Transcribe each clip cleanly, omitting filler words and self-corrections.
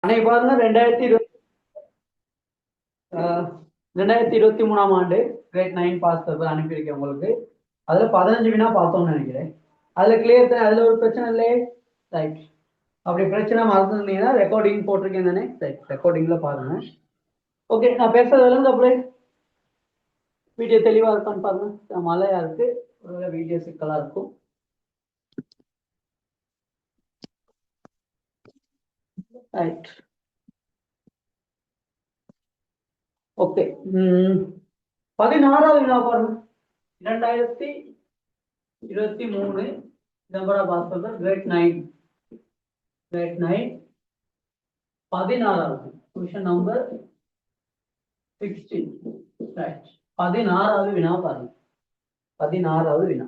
அன்னைக்கு பாருங்க 2023ஆம் ஆண்டு கிரேட் 9 பாஸ் பேப்பர் அனுப்பியிருக்கேன் உங்களுக்கு. அதுல 15 வினா பார்த்தோம்னு நினைக்கிறேன். அதுல கிளியர் தான், அதுல ஒரு பிரச்சனை இல்லையே. ரைட், அப்படி பிரச்சனை மறந்துருந்தீங்கன்னா ரெக்கார்டிங் போட்டிருக்கேன் தானே. ரைட், ரெக்கார்டிங்ல பாருங்க. ஓகே, நான் பேசுறது விளங்க அப்படியே வீடியோ தெளிவா இருக்கான்னு பாருங்க. மழையா இருக்கு, ஒருவேளை வீடியோ சிக்கலா இருக்கும். Right, okay. 16வது வினா பாருங்க. 2023 நம்பர் ஆஃப் பாஸ் கிரேட் 9 16வது கொஸ்டின் நம்பர் 16. ரைட், 16வது வினா பாருங்க. 16வது வினா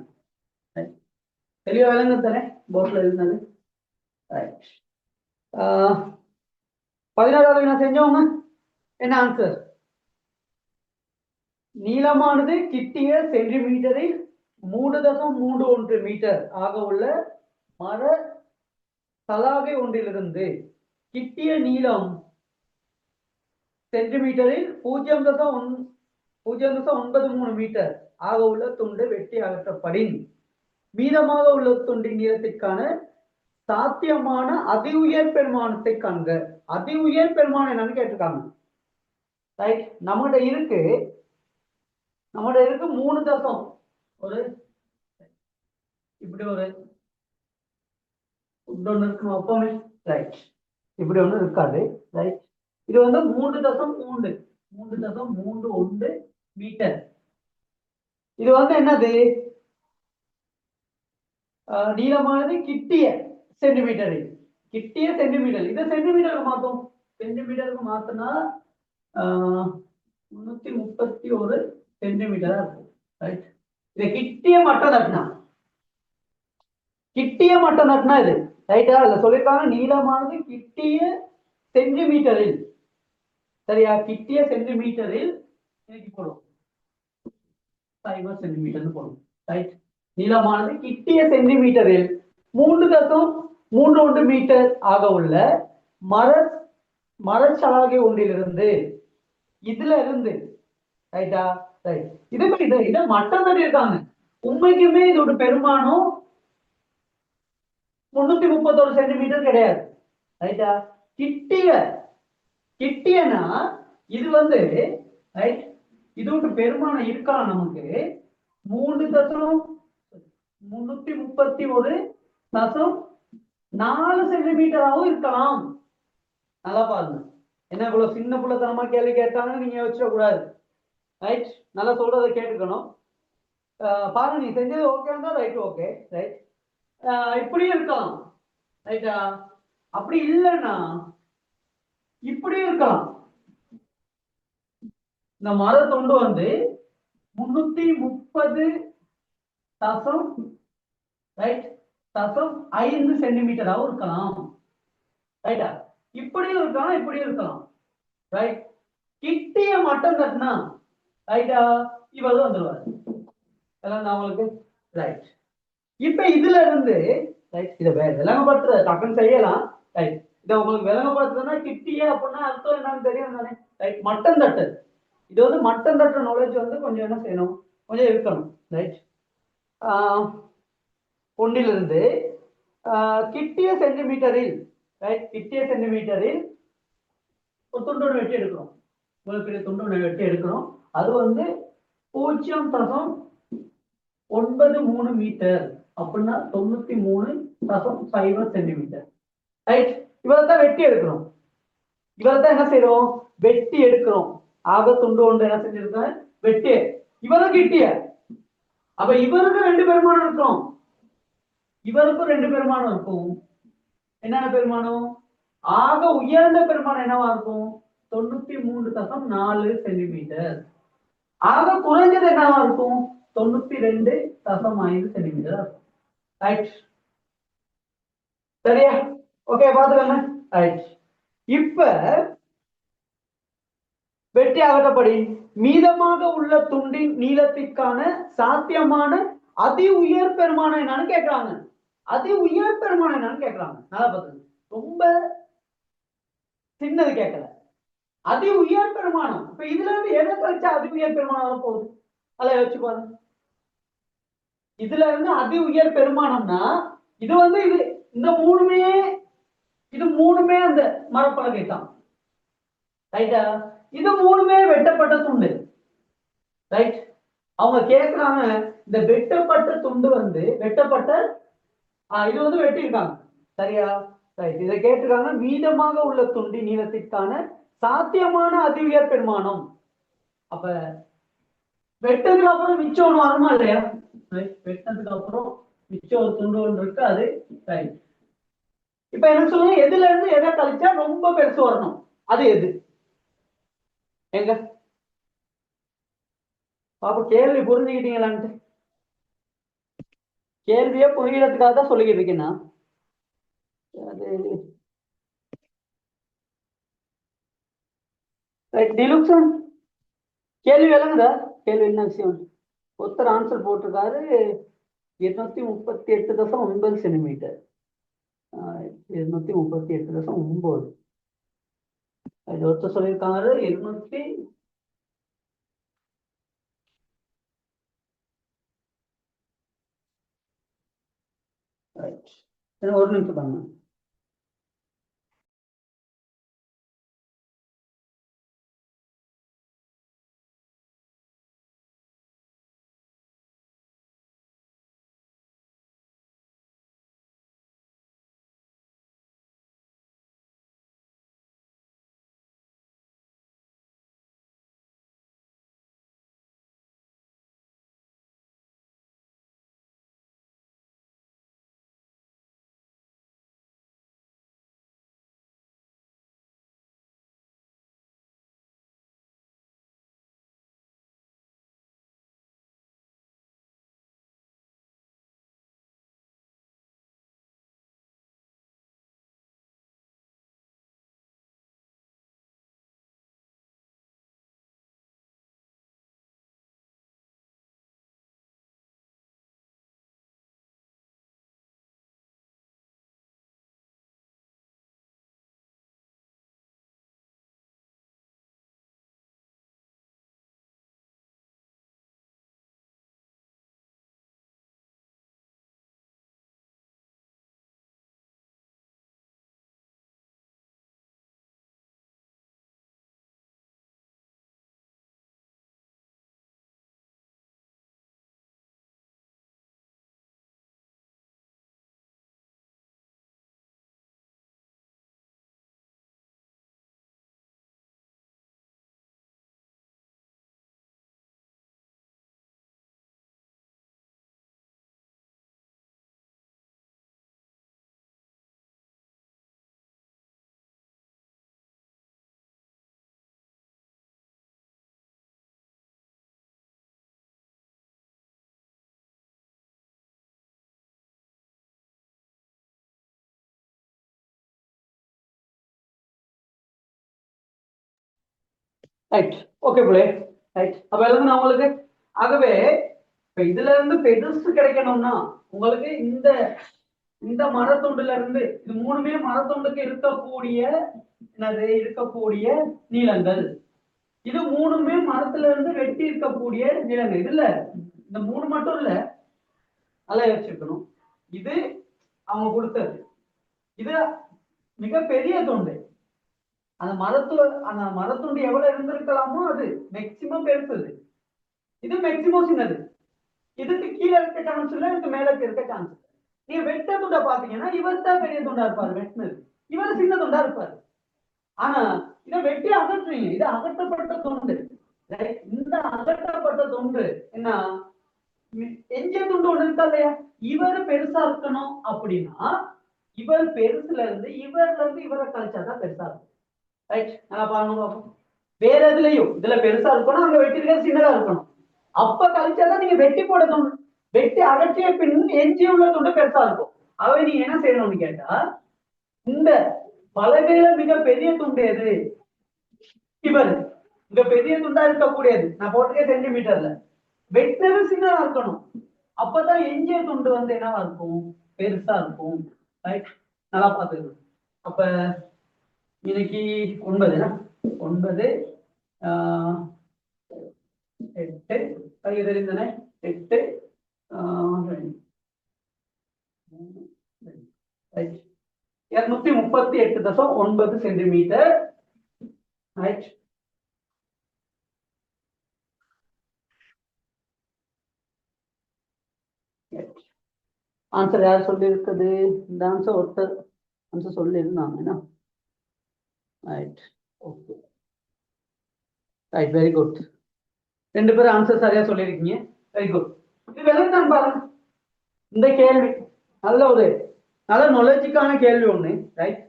தெளிவா விளங்க தானே, போர்ட்ல இருந்தது. ரைட், 16வது வினா செஞ்சவங்க என்ன ஆன்சர்? நீளமானது கிட்டிய சென்டிமீட்டரில் 3.31 மீட்டர் ஆக உள்ள மர சலாகை ஒன்றிலிருந்து கிட்டிய நீளம் சென்டிமீட்டரில் 0.93 மீட்டர் ஆக உள்ள துண்டு வெட்டி அகற்றப்படின் மீதமாக உள்ள துண்டின் நீளத்திற்கான சாத்தியமான அதி உயர் பெருமானத்தை காண்க. அதி உயர் பெருமானம் என்னன்னு கேட்டிருக்காங்க. ரைட், நம்மகிட்ட இருக்கு 3 தசம் ஒரு இப்படி ஒரு ஒன்று இருக்கணும் அப்பமே. ரைட், இப்படி ஒண்ணு இருக்காது. ரைட், இது வந்து 3.31 மீட்டர். இது வந்து என்னது? நீளமானது கிட்டிய சென்டிமீட்டர். கிட்டிய சென்டிமீட்டர், இதை சென்டிமீட்டருக்கு மாத்தோம். சென்டிமீட்டருக்கு மாத்தினா 331 சென்டிமீட்டரா இருக்கும். ரைட், இதை கிட்டிய மட்டம் தட்டினா இது. ரைட்டா, அதுல சொல்லியிருக்காங்க நீளமானது கிட்டிய சென்டிமீட்டரில். சரியா, கிட்டிய சென்டிமீட்டரில் போடும் 5 சென்டிமீட்டர் போடும். ரைட், நீளமானது கிட்டிய சென்டிமீட்டரில் 3.31 மீட்டர் ஆக உள்ள மரச்சலாகை ஒன்றிலிருந்து இதுல இருந்து. ரைட்டா, ரைட், இதை மட்டம் தட்டி இருக்காங்க. உண்மைக்குமே இதோட பெருமானம் 331 சென்டிமீட்டர் கிடையாது. ரைட்டா, கிட்டியனா இது வந்து ரைட், இதோட பெருமானம் இருக்கலாம் நமக்கு 3.331.4 சென்டிமீட்டராகவும் இருக்கலாம். நல்லா பாருங்க, என்ன இவ்வளவு சின்ன புள்ளத்தனமா கேள்வி கேட்டாங்க நீங்க யோசிக்க கூடாது. ரைட், நல்லா சொல்றதை கேட்டுக்கணும். பாருங்க, நீ செஞ்சது ஓகே இருந்தா ரைட், ஓகே. ரைட், இப்படியும் இருக்கலாம். ரைட்டா, அப்படி இல்லைன்னா இப்படியும் இருக்கலாம். இந்த மர தொண்டு வந்து 330.5 சென்டிமீட்டராகவும் இருக்கலாம். ரைட்டா, இப்படியும் இருக்கலாம், இப்படியும் இருக்கலாம். ரைட், கிட்டிய மட்டம் தட்டினா ரைட்டா இவ்வளவு வந்துருவாரு. உங்களுக்கு ரைட், இப்ப இதுல இருந்து ரைட், இதை விளங்கப்படுத்துற டக்குன்னு செய்யலாம். ரைட், இதை உங்களுக்கு விளங்கப்படுத்துறதுன்னா கிட்டிய அப்படின்னா அர்த்தம் என்னன்னு தெரியும் தானே. ரைட், மட்டம் தட்டு. இது வந்து மட்டம் தட்டுற நாலேஜ் வந்து கொஞ்சம் என்ன செய்யணும், கொஞ்சம் இருக்கணும். ரைட், ஒன்றிலிருந்து கிட்டிய சென்டிமீட்டரில். ரைட், கிட்டிய சென்டிமீட்டரில் ஒரு துண்டு வெட்டி எடுக்கிறோம். இவ்வளவு பெரிய துண்டு வெட்டி எடுக்கிறோம். அது வந்து 0.93 மீட்டர் அப்படின்னா 93.0 சென்டிமீட்டர். ரைட், இவ்வளவுதான் வெட்டி எடுக்கிறோம். இவ்வளவுதான் என்ன செய்யறோம், வெட்டி எடுக்கிறோம். ஆக துண்டு ஒன்று என்ன செஞ்சிருக்கேன், வெட்டி. இவரும் கிட்டிய, அப்ப இவருக்கு 2 பெருமானம் இருக்கும், இவருக்கும் 2 பெருமானம் இருக்கும். என்னென்ன பெருமானம்? ஆக உயர்ந்த பெருமானம் என்னவா இருக்கும், 93.4 சென்டிமீட்டர். ஆக குறைஞ்சது என்னவா இருக்கும், 92.5 சென்டிமீட்டர். ரைட், சரியா? ஓகே, பாத்துக்கோங்க. ரைட், இப்ப வெட்டி அகற்றப்படி மீதமாக உள்ள துண்டின் நீளத்திற்கான சாத்தியமான அதி உயர் பெருமானம் என்னன்னு கேட்கிறாங்க. அதி உயர் பெருமானம் என்னன்னு கேட்கிறாங்க. நல்லா பாத்துங்க, ரொம்ப சின்னது கேட்கல. அதி உயர் பெருமானம். இப்ப இதுல இருந்து எதை கழிச்சா அதி உயர் பெருமானம் போகுது? அதை யோசிச்சு பாருங்க. இதுல இருந்து அதி உயர் பெருமானம்னா இது இது இந்த மூணுமே, இது மூணுமே அந்த மரப்பலகை தான். ரைட்டா? இது மூணுமே வெட்டப்பட்ட துண்டு. ரைட்? அவங்க கேட்கிறாங்க, இந்த வெட்டப்பட்ட துண்டு வெட்டப்பட்ட இது வெட்டியிருக்காங்க. சரியா? ரைட். இதை கேட்டிருக்காங்க, மீதமாக உள்ள துண்டி நீளத்திற்கான சாத்தியமான அதி உயர் பெருமானம். அப்ப வெட்டதுக்கு அப்புறம் மிச்சம் ஒண்ணு வருமா இல்லையா? வெட்டதுக்கு அப்புறம் மிச்சம் ஒரு துண்டு ஒன்று இருக்கு, அது ரைட். இப்ப என்ன சொல்லுங்க, எதுல இருந்து எதை கழிச்சா ரொம்ப பெருசு வரணும், அது எது? எங்க பாப்பா கேள்வி புரிஞ்சுக்கிட்டீங்களான்ட்டு? கேள்வியே புரியறதுக்காக தான் சொல்லிக்கிட்டு இருக்கேன்னா. டிலுக்ஷன் கேள்வி விளங்குதா? கேள்வி என்ன விஷயம்? ஒருத்தர் ஆன்சர் போட்டிருக்காரு 238.9 சென்டிமீட்டர். 238.9. அது ஒருத்தர் சொல்லியிருக்காரு 200. ஒரு நிமிஷம் தாங்க. ரைட். ஓகே புலே. ரைட். அப்ப எழுதுனா உங்களுக்கு. ஆகவே இப்ப இதுல இருந்து பெருசு கிடைக்கணும்னா உங்களுக்கு இந்த இந்த மரத்துண்டுல இருந்து, இது மூணுமே மரத்துண்டுக்கு இருக்கக்கூடிய நீளங்கள். இது மூணுமே மரத்துல இருந்து வெட்டி இருக்கக்கூடிய நீளங்கள். இதுல இந்த மூணு மட்டும் இல்ல, நல்லா யோசிச்சுக்கணும். இது அவங்க கொடுத்தது. இது மிகப்பெரிய துண்டு. அந்த மரத்துண்டு எவ்வளவு இருந்திருக்கலாமோ அது மேக்சிமம் பெருசது. இது மேக்சிமம் சின்னது. இதுக்கு கீழே இருக்க சான்ஸ் இல்ல, இதுக்கு மேல இருக்க சான்ஸ். நீங்க வெட்ட துண்டை பாத்தீங்கன்னா இவர் தான் பெரிய துண்டா இருப்பாரு, வெட்டினது. இவர் சின்ன துண்டா இருப்பாரு. ஆனா இதை வெட்டி அகற்றுவீங்க, இது அகற்றப்பட்ட துண்டு. இந்த அகற்றப்பட்ட துண்டு என்ன, எஞ்சிய துண்டு ஒண்ணு இருக்கா இல்லையா? இவர் பெருசா இருக்கணும் அப்படின்னா இவர் பெருசுல இருந்து இவரை கழிச்சாதான் பெருசா இருக்கும். ரைட்? நல்லா பாருங்க பாப்போம். வேற எதுலயும் இதுல பெருசா இருக்கணும், அங்க வெட்டி இருக்கிறது சின்னதா இருக்கணும். அப்ப கழிச்சாதான் நீங்க வெட்டி போட துண்டு, வெட்டி அகற்றிய பின் எஞ்சியுள்ள துண்டு பெருசா இருக்கும். அவை நீங்க என்ன செய்யணும்னு கேட்டா, இந்த பலகையில மிக பெரிய துண்டு எது? இவர் மிக பெரிய துண்டா இருக்கக்கூடியது. நான் போட்டிருக்கேன் சென்டிமீட்டர்ல. வெட்டது சின்னதா இருக்கணும், அப்பதான் எஞ்சிய துண்டு என்னவா இருக்கும், பெருசா இருக்கும். ரைட்? நல்லா பாத்துக்கணும். அப்ப இன்னைக்கு 9 9 8 அது தெரிந்தனே 8 238.9 சென்டிமீட்டர். ரைட். ஆன்சர் யார் சொல்லி இருக்குது? இந்த ஆன்சர் ஒருத்தர் ஆன்சர் சொல்லி இருந்தாங்க. Right. Okay. Right, very good. 2 பேரும் ஆன்சர் சரியா சொல்லியிருக்கீங்க. Very good. இது விளங்குதான் பாருங்க. இந்த கேள்வி நல்ல நாலேஜுக்கான கேள்வி ஒண்ணு. ரைட்.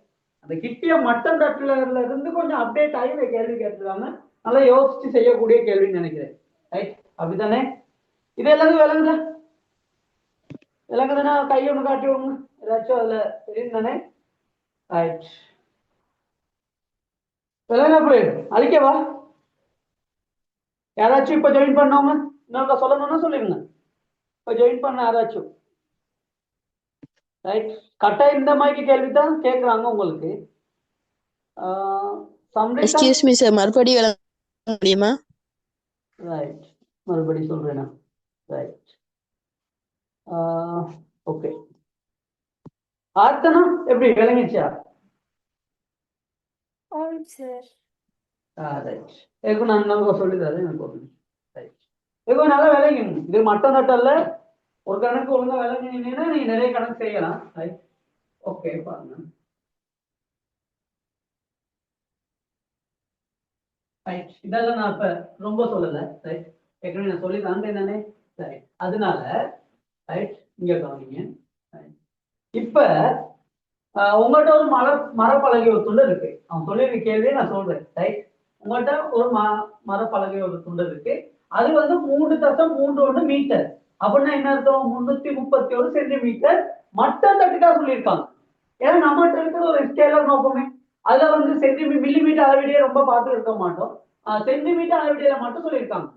அந்த கிட்டிய மட்டன் தட்டுல இருந்து கொஞ்சம் அப்டேட் ஆகி இந்த கேள்வி கேட்டுருக்காங்க. நல்லா யோசிச்சு செய்யக்கூடிய கேள்வின்னு நினைக்கிறேன். ரைட், அப்படித்தானே? இது எல்லாரும் விளங்குதுன்னா கை ஒண்ணு காட்டி விடுங்க. ஏதாச்சும் அதுல தெரியும் தானே? ரைட். விளங்க அழிக்கவா? யாராச்சும் இப்ப ஜாயின் பண்ணவங்க இன்னொரு சொல்லணும்னா சொல்லிருங்க. இப்ப ஜாயின் பண்ண யாராச்சும். ரைட். கட்டாயம் இந்த மாதிரி கேள்விதான் கேட்கறாங்க உங்களுக்கு. எக்ஸ்கியூஸ் மீ சார், மறுபடியும் விளங்க முடியுமா? ரைட், மறுபடியும் சொல்றேனா? ரைட். ஓகே. ஆர்த்தனா எப்படி விளங்கிச்சா? ரைட். எதுக்கும் நான் நல்லா சொல்லிடுறேன். எனக்கு ரைட். எதுவும் நல்லா விளங்கணும். இது மட்டம் தட்டல்ல. ஒரு கணக்கு ஒழுங்கா விளங்கினீங்கன்னா நீங்க நிறைய கணக்கு செய்யலாம். ரைட். ஓகே, பாருங்க. ரைட். இதெல்லாம் நான் இப்ப ரொம்ப சொல்லல. ரைட். ஏற்கனவே நான் சொல்லி தாண்டேன் நானே. ரைட். அதனால ரைட், இங்க கவனிங்க. இப்ப உங்கள்கிட்ட ஒரு மரப்பலகை ஒரு துண்டு இருக்கு. அவன் சொல்லியிருக்க கேள்வியை நான் சொல்றேன். ரைட். உங்கள்கிட்ட ஒரு மரப்பலகை ஒரு துண்டு இருக்கு. அது 3.31 மீட்டர். அப்படின்னா என்ன அர்த்தம்? 331 சென்டிமீட்டர் மட்டம் தட்டுக்காக சொல்லியிருக்காங்க. ஏன்னா நம்மகிட்ட இருக்கிறது ஒரு ஸ்கேலர் நோக்கமே. அதுல மில்லிமீட்டர் அளவீடியை ரொம்ப பார்த்து இருக்க மாட்டோம். சென்டிமீட்டர் அளவீடியில மட்டும் சொல்லியிருக்காங்க.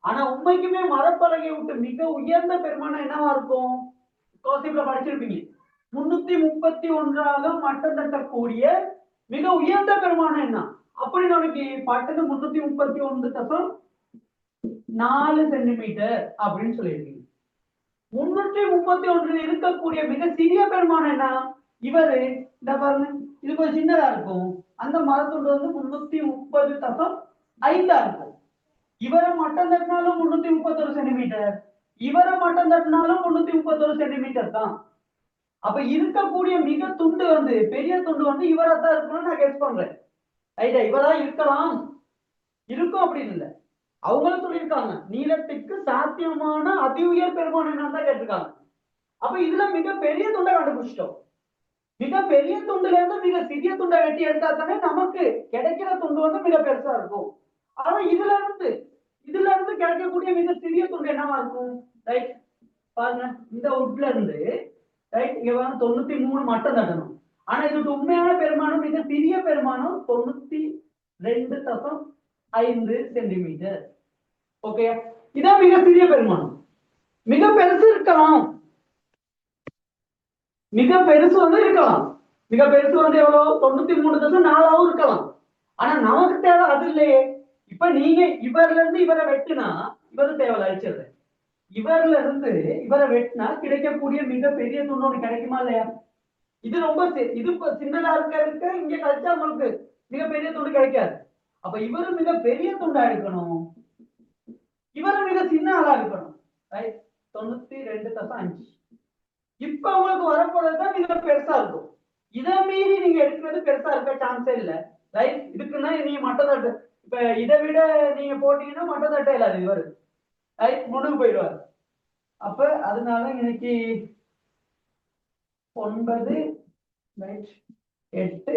ஆனா உண்மைக்குமே மரப்பலகை விட்டு மிக உயர்ந்த பெருமானம் என்னவா இருக்கும்? கான்செப்ட்ல படிச்சிருப்பீங்க. 331 மட்டம் தட்டக்கூடிய மிக உயர்ந்த பெருமானம் என்ன? அப்படி நமக்கு பட்டது 331.4 சென்டிமீட்டர் அப்படின்னு சொல்லியிருக்கீங்க. 331 இருக்கக்கூடிய மிக சிறிய பெருமானம் என்ன? இவரு இந்த பாருங்க, இது கொஞ்சம் சின்னதா இருக்கும். அந்த மரத்துண்டு 330.5 இருக்கும். இவரை மட்டம் தட்டினாலும் 331 சென்டிமீட்டர், இவரை மட்டம் தட்டினாலும் 331 சென்டிமீட்டர் தான். அப்ப இருக்கக்கூடிய மிக துண்டு பெரிய துண்டு இவரா தான் இருக்கணும்னு நான் கெஸ் பண்றேன். ரைட்டா? இவரா இருக்கலாம், இருக்கும் அப்படின்னு இல்லை. அவங்களும் சொல்லியிருக்காங்க நீளத்துக்கு சாத்தியமான அதி உயர் பெருமானம் என்னன்னு தான் கேட்டிருக்காங்க. அப்ப இதுல மிக பெரிய துண்டை கண்டுபிடிச்சிட்டோம். மிக பெரிய துண்டுல இருந்து மிக சிறிய துண்டை வெட்டி எடுத்தா தானே நமக்கு கிடைக்கிற துண்டு மிக பெருசா இருக்கும். ஆனா இதுல இருந்து கிடைக்கக்கூடிய மிக சிறிய துண்டு என்னவா இருக்கும்? ரைட். பாருங்க, இந்த உட்ல இருந்து ரைட் இங்க 93 மட்டம் தட்டணும். ஆனா இதுக்கு உண்மையான பெருமானம் மிக சிறிய பெருமானம் 92.5 சென்டிமீட்டர். ஓகே, இதான் மிக சிறிய பெருமானம். மிக பெருசு இருக்கலாம், மிக பெருசு இருக்கலாம். மிக பெருசு எவ்வளவு? 93.4 இருக்கலாம். ஆனா நமக்கு தேவை அது இல்லையே. இப்ப நீங்க இவர்ல இருந்து இவரை வெட்டினா இவரு தேவை அழிச்சிடுறேன். இவர்ல இருந்து இவரை வெட்டினா கிடைக்கக்கூடிய மிக பெரிய துண்டு ஒண்ணு கிடைக்குமா இல்லையா? இது ரொம்ப இது சின்னதா இருக்க இங்க கழிச்சா உங்களுக்கு மிக பெரிய துண்டு கிடைக்காது. அப்ப இவரு மிக பெரிய துண்டா இருக்கணும், இவரு மிக சின்ன ஆளா இருக்கணும். ரைட். 92.5. இப்ப உங்களுக்கு வரப்போறதுதான் மிக பெருசா இருக்கும். இதை மீறி நீங்க எடுக்கிறது பெருசா இருக்க சான்ஸே இல்லை. ரைட். இதுக்குன்னா நீங்க மட்டத்தட்டு இப்ப இதை விட நீங்க போட்டீங்கன்னா மட்டத்தட்டே இல்லாது இவரு. ரைட், முன்னுக்கு போயிடுவாரு. அப்ப அதனால இன்னைக்கு 9 ரைட் 8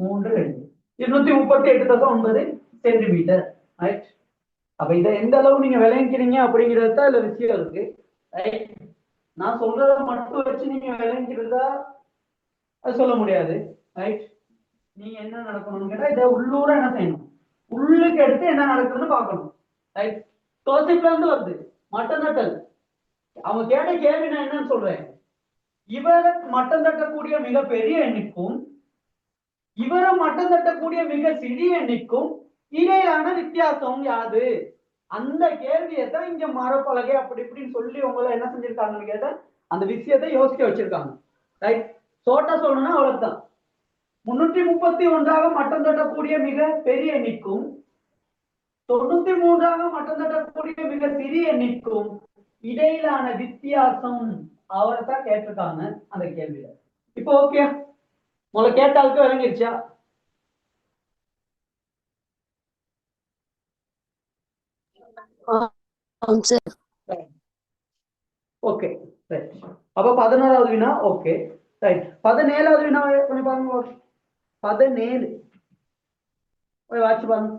3 238.9 சென்டிமீட்டர். ரைட். அப்ப இதை எந்த அளவு நீங்க விளங்கிக்கிறீங்க அப்படிங்கிறது தான் இதுல விஷயம் இருக்கு. ரைட். நான் சொல்றத மட்டும் வச்சு நீங்க விளங்கிக்கிறதா அது சொல்ல முடியாது. ரைட். நீங்க என்ன நடக்கணும்னு கேட்டா இதை உள்ளூர என்ன செய்யணும், உள்ளுக்கு எடுத்து என்ன நடக்குதுன்னு பார்க்கணும். ரைட். தோசைக்குல இருந்து வருது மட்டம் தட்டல். அவங்க கேட்ட கேள்வி நான் என்னன்னு சொல்றேன், இவர் மட்டம் தட்டக்கூடிய மிகப்பெரிய எண்ணிக்கும் இவரை மட்டம் தட்டக்கூடிய மிக சிறிய எண்ணிக்கும் இடையிலான வித்தியாசம் யாது? அந்த கேள்வியை தான் இங்க மரப்பலகை அப்படி இப்படின்னு சொல்லி உங்களை என்ன செஞ்சிருக்காங்கன்னு கேட்டா அந்த விஷயத்தை யோசிக்க வச்சிருக்காங்க. ரைட், சோட்டா சொல்லணும்னா அவ்வளவுதான். 331 மட்டம் தட்டக்கூடிய மிக பெரிய எண்ணிக்கும் 93 மட்டம் தட்டக்கூடிய மிக சிறிய எண்ணிக்கும் இடையிலான வித்தியாசம் அவரை தான் கேட்டிருக்காங்க அந்த கேள்வியில. இப்போ ஓகே, உங்களை கேட்டாலுக்கு விளங்கிருச்சா? சார். Okay right. அப்ப 11வது வினா ஓகே ரைட். 17வது வினா கொஞ்சம் பாருங்க. 17 வாட்சி பாருங்க.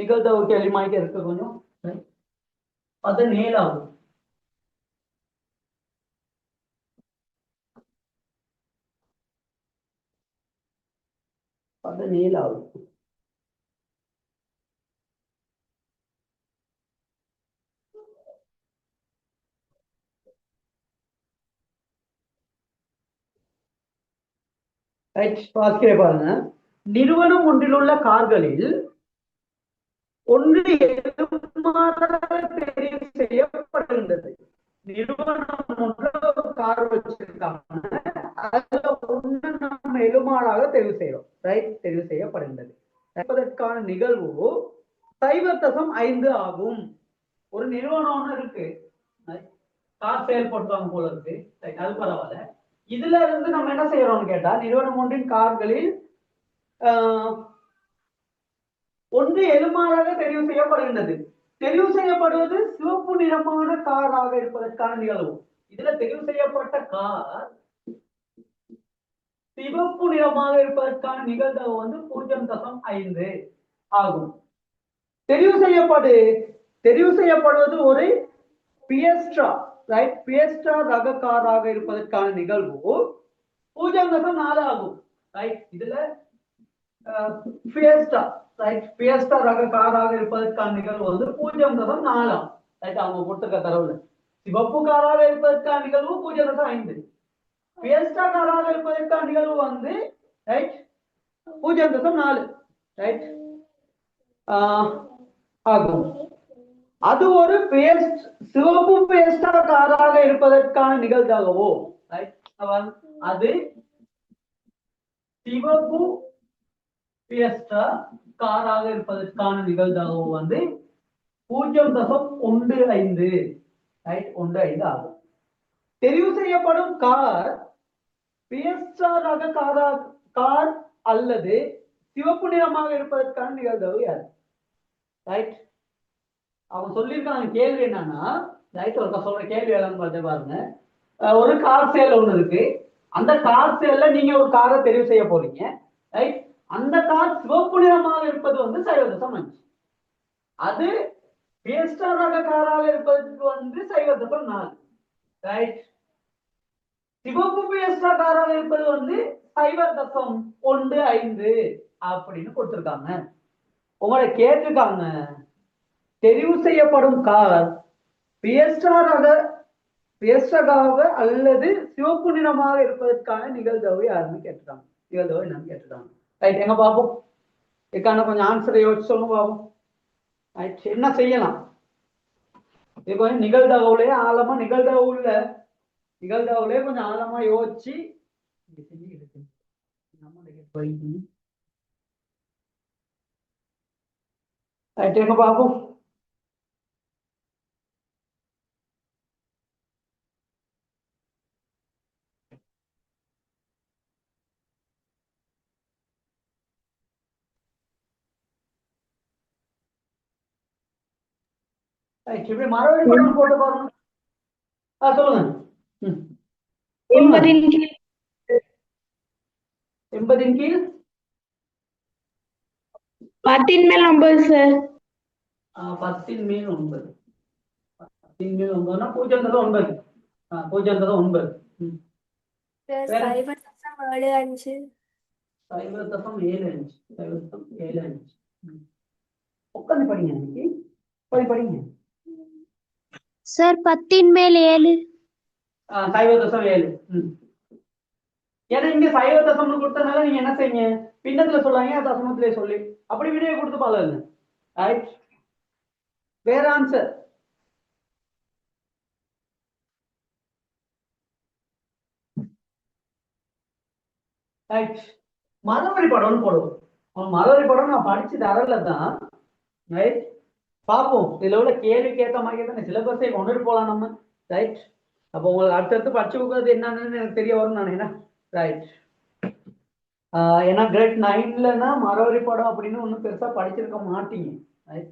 நிகழ்தகவு கேள்வி மாதிரி இருக்கு கொஞ்சம். 17வது 17வது வாசிக்கிறே பாருங்க. நிறுவனம் ஒன்றில் உள்ள கார்களில் ஒன்று தெரிவு செய்யப்பட்டிருந்தது. நிறுவனம் ஒன்று கார் வச்சிருக்காங்க, அதுல ஒன்று நம்ம எலுமாறாக தெரிவு செய்யறோம். ரைட், தெரிவு செய்யப்படுகின்றது. அதற்கான நிகழ்வு 0.5 ஆகும். ஒரு நிறுவனம் ஒன்று இருக்கு, கார் செயல்படுத்துவாங்க போல இருக்கு, அது பரவாயில்ல. இதுல இருந்து நம்ம என்ன செய்யறோம்னு கேட்டா, நிறுவனம் ஒன்றின் கார்களில் ஒன்று எலுமாறாக தெரிவு செய்யப்படுகின்றது. தெரிவு செய்யப்படுவது சிவப்பு நிறமான காராக இருப்பதற்கான நிகழ்வு. இதுல தெரிவு செய்யப்பட்ட கார் சிவப்பு நிறமாக இருப்பதற்கான நிகழ்தகவு 0.5 ஆகும். தெரிவு செய்யப்படுவது ஒரு பியஸ்ட்ரா, ரைட், பியஸ்ட்ரா ரக காராக இருப்பதற்கான நிகழ்வு 0.4 ஆகும். ரைட், இதுல பியஸ்ட்ரா, ரைட், பியஸ்ட்ரா ரக காராக இருப்பதற்கான நிகழ்வு 0.4. ரைட், அவங்க கொடுத்திருக்க தரவுல சிவப்பு காராக இருப்பதற்கான நிகழ்வு 0.5, பியஸ்ட்ரா காராக இருப்பதற்கான நிகழ்வு ரைட் 0.4 ரைட் ஆகும். அது ஒரு சிவப்பு பேஸ்டா காராக இருப்பதற்கான நிகழ்தகவோ, அது சிவப்பு பியஸ்டா காராக இருப்பதற்கான நிகழ்தகவு 0.15 ரைட் 15 ஆகும். தெரிவு செய்யப்படும் கார் பியஸ்டா ரக கார் அல்லது சிவப்பு நிறமாக இருப்பதற்கான நிகழ்தகவு யாரு? ரைட், அவங்க சொல்லியிருக்காங்க. கேள்வி என்னன்னா, ரைட், ஒரு சொல்ற கேள்வி எல்லாம் பாருங்க. ஒரு கார் சேல் ஒண்ணு இருக்கு. அந்த கார் சேல்ல நீங்க ஒரு காரை தெரிவு செய்ய போறீங்க. ரைட், அந்த கார் சிவப்பு நிறமாக இருப்பது 0.5. அது பியஸ்டா ரக காராக இருப்பதற்கு 0.4. ரைட், சிவப்பு பியஸ்டா காராக இருப்பது 0.15 அப்படின்னு கொடுத்திருக்காங்க. உங்களை கேட்டிருக்காங்க, தெரிவு செய்யப்படும் கார் பியஸ்டாக அல்லது சிவப்பு நிறமாக இருப்பதற்கான நிகழ்தகவு யாருன்னு கேட்டுட்டாங்க. நிகழ்தகவு என்னன்னு கேட்டுட்டாங்க. ரைட், எங்க பாப்போம், இதுக்கான கொஞ்சம் ஆன்சரை யோசிச்சு சொல்லுங்க பாப்போம். ரைட், என்ன செய்யலாம்? இது கொஞ்சம் நிகழ்தகவுலயே ஆழமா நிகழ்தகவுலயே கொஞ்சம் ஆழமா யோசிச்சு ரைட், எங்க பாப்போம். இப்படி மறுபடியும் போட்டு பாருங்க. சொல்லுங்க. 80 கீழ் 10 மேல் 9 சார். 10 மேல் 9. 10 மேல் 9னா 0.9. 0.9. 0.75. உட்காந்து படிங்க. படிங்க சார். 10 மேல் 7. 0.7. ஏன்னா இங்க 0.7 கொடுத்தனால நீங்க என்ன செய்யுங்க, பின்னத்துல சொல்லாங்க தசமத்திலே சொல்லி அப்படி விடையை கொடுத்து பழகுங்க. ரைட், வேற ஆன்சர். ரைட், மரவரி படம்னு போடுவோம். மரவரி படம் நான் படிச்சு தரல தான். ரைட், பார்ப்போம் இதுல உள்ள கேள்விக்கு ஏற்ற மாதிரி தானே சிலபஸை கொண்டுட்டு போகலாம் நம்ம. ரைட், அப்போ உங்களுக்கு அடுத்தடுத்து படிச்சு கொடுக்கறது என்னன்னு எனக்கு தெரிய வரும்னு நினைக்கிறேன். ரைட், ஏன்னா கிரேட் 9லன்னா மரவரி படம் அப்படின்னு ஒன்றும் பெருசா படிச்சிருக்க மாட்டீங்க. ரைட்,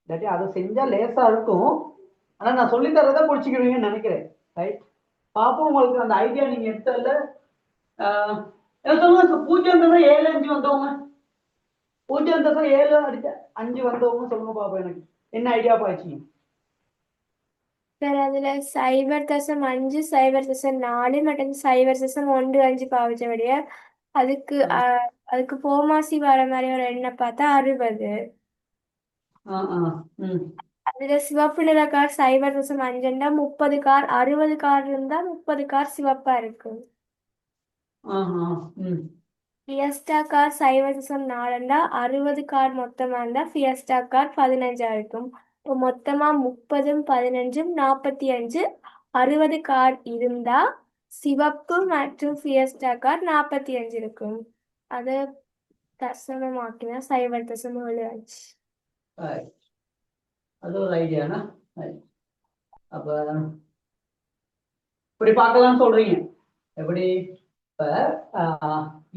இல்லாட்டி அதை செஞ்சா லேசா இருக்கும். ஆனா நான் சொல்லி தரதை பிடிச்சிக்கிடுவீங்கன்னு நினைக்கிறேன். ரைட், பார்ப்போம் உங்களுக்கு அந்த ஐடியா நீங்க எடுத்ததுல என்ன சொல்லுங்க. 0.75 வந்தவங்க, 0.7 அடிச்ச 5 வந்தவங்க சொல்லுங்க பாப்போம். எனக்கு என்ன ஐடியா பாய்ச்சிங்க சார் அதுல 0.5 0.4 மற்றும் 0.15 பாவிச்சபடிய அதுக்கு அதுக்கு போமாசி வர மாதிரி ஒரு எண்ணெய் பார்த்தா 60. அதுல சிவப்பு நிற கார் 0.5ண்டா 30 கார், 60 கார் இருந்தா 30 கார் சிவப்பா இருக்கும். ஃபியஸ்டா கார் 0.4ண்டா 60 கார் மொத்தமா இருந்தா ஃபியஸ்டா கார் 15 இருக்கும். இப்போ மொத்தமா 30ம் 15ம் 45, 60 கார் இருந்தா சிவப்பு மற்றும் ஃபியஸ்டா கார் 45 இருக்கும். அது தசமமாக்கினா 0.75. அது ஒரு ஐடியானா. அப்ப இப்படி பார்க்கலாம் சொல்றீங்க. எப்படி இப்ப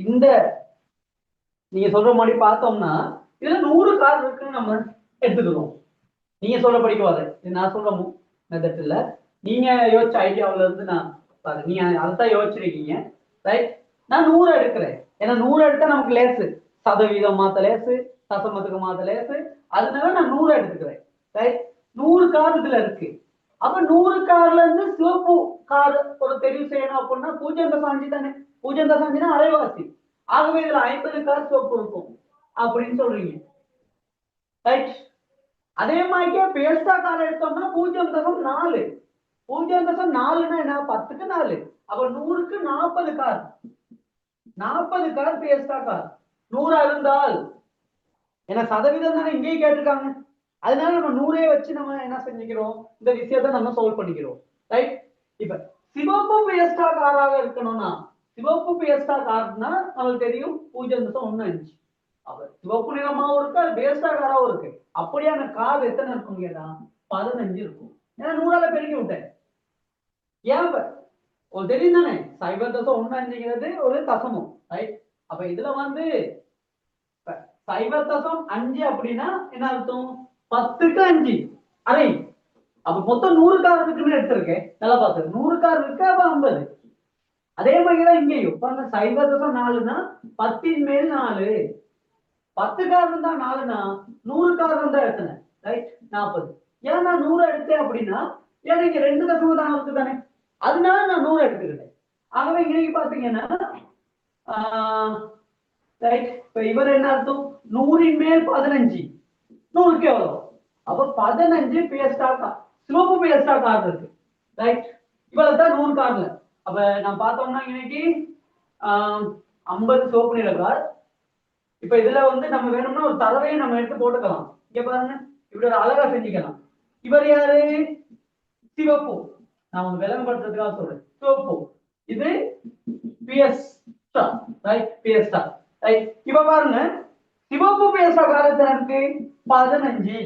இந்த நீங்க சொல்ற மாதிரி பார்த்தோம்னா இதுல 100 கார் இருக்குன்னு நம்ம எடுத்துக்கிறோம். நீங்க சொல்ற படிக்குவாரு, நான் சொல்ற மெத்தட் இல்ல, நீங்க யோசிச்ச ஐடியாவில இருந்து நான் பாரு, நீங்க அதைத்தான் யோசிச்சிருக்கீங்க. ரைட், நான் 100 எடுக்கிறேன். ஏன்னா 100 எடுத்தா நமக்கு லேசு, சதவீதம் மாத்த லேசு, தசமத்துக்கு மாத்த லேசு, அதனால நான் 100 எடுத்துக்கிறேன். ரைட், 100 கார் இதுல இருக்கு. அப்ப 100 கார்ல இருந்து சிவப்பு கார் ஒரு தெரிவு செய்யணும் அப்படின்னா 0.5 தானே. 0.5னா அரைவாசி. ஆகவே இதுல 50 கார் சிவப்பு இருக்கும் அப்படின்னு சொல்றீங்க. ரைட், அதே மாதிரிக்கே பேஸ்டா கார் எடுத்தோம்னா 0.4. 0.4னா என்ன, 10க்கு 4. அப்ப 100க்கு 40 கார். 40 கார் பேஸ்டா கார் 100 இருந்தால், ஏன்னா சதவீதம் தானே இங்கேயும் கேட்டிருக்காங்க. அதனால நம்ம 100 வச்சு நம்ம என்ன செஞ்சுக்கிறோம், இந்த விஷயத்த நம்ம சால்வ் பண்ணிக்கிறோம். ரைட், இப்ப சிவப்பு பேஸ்டா காராக இருக்கணும்னா, சிவப்பு பேஸ்டா கார்னா நமக்கு தெரியும் 0.15. அப்ப சிவப்பு நிறமாவும் இருக்கு, அது பேஸ்டா காராவும் இருக்கு. அப்படியான கார் எத்தனை இருக்கும் கேட்டா 15 இருக்கும். ஏன்னா 100ஆல பெருக்கி விட்டேன். ஏன் ஒரு தெரியும் தானே 0.15ங்கிறது ஒரு தசமம். ரைட், அப்ப இதுல வந்து 0.5 அப்படின்னா என்ன அர்த்தம், 10க்கு 5 அரை. அப்ப மொத்தம் 100 கார் இருக்குன்னு எடுத்திருக்கேன். நல்லா பார்த்து 100 கார் இருக்கு, அப்ப 50. அதே மாதிரிதான் இங்கேயும் 0.4னா 10ன் மேல் 4. 10 கார் இருந்தா 4னா 100 கார் இருந்தா எத்தனை, ரைட் 40. ஏன் நான் 100 எடுத்தேன் அப்படின்னா, ஏன்னா இங்க 2 தசமம் தான் இருக்கு தானே, அதனால நான் 100 எடுத்துக்கிட்டேன். ஆகவே இங்க பாத்தீங்கன்னா ரைட், இப்ப இவர் என்ன அர்த்தம், 100ன் மேல் 15, 100க்கு எவ்வளவு, அப்ப 15 பேஸ்டா கார், சிவப்பு பேஸ்டா கார் இருக்கு. ரைட், இவ்வளவுதான் 100 கார்ல. அப்ப நான் பார்த்தோம்னா இன்னைக்கு 50 சிவப்பு நிற கார். இப்ப இதுல வந்து நம்ம வேணும்னா ஒரு தடவையை நம்ம எடுத்து போட்டுக்கலாம். இங்க பாருங்க, இப்படி ஒரு அழகா செஞ்சுக்கலாம். இவர் யாரு, சிவப்பு. நான் உங்களுக்கு விளம்பரத்துக்காக சொல்றேன், சிவப்பு. இது பிஎஸ்டா, ரைட், பிஎஸ்டா. ரைட், இப்ப பாருங்க, சிவப்பு பேஸ்டா கார் எத்தனை இருக்கு, 15.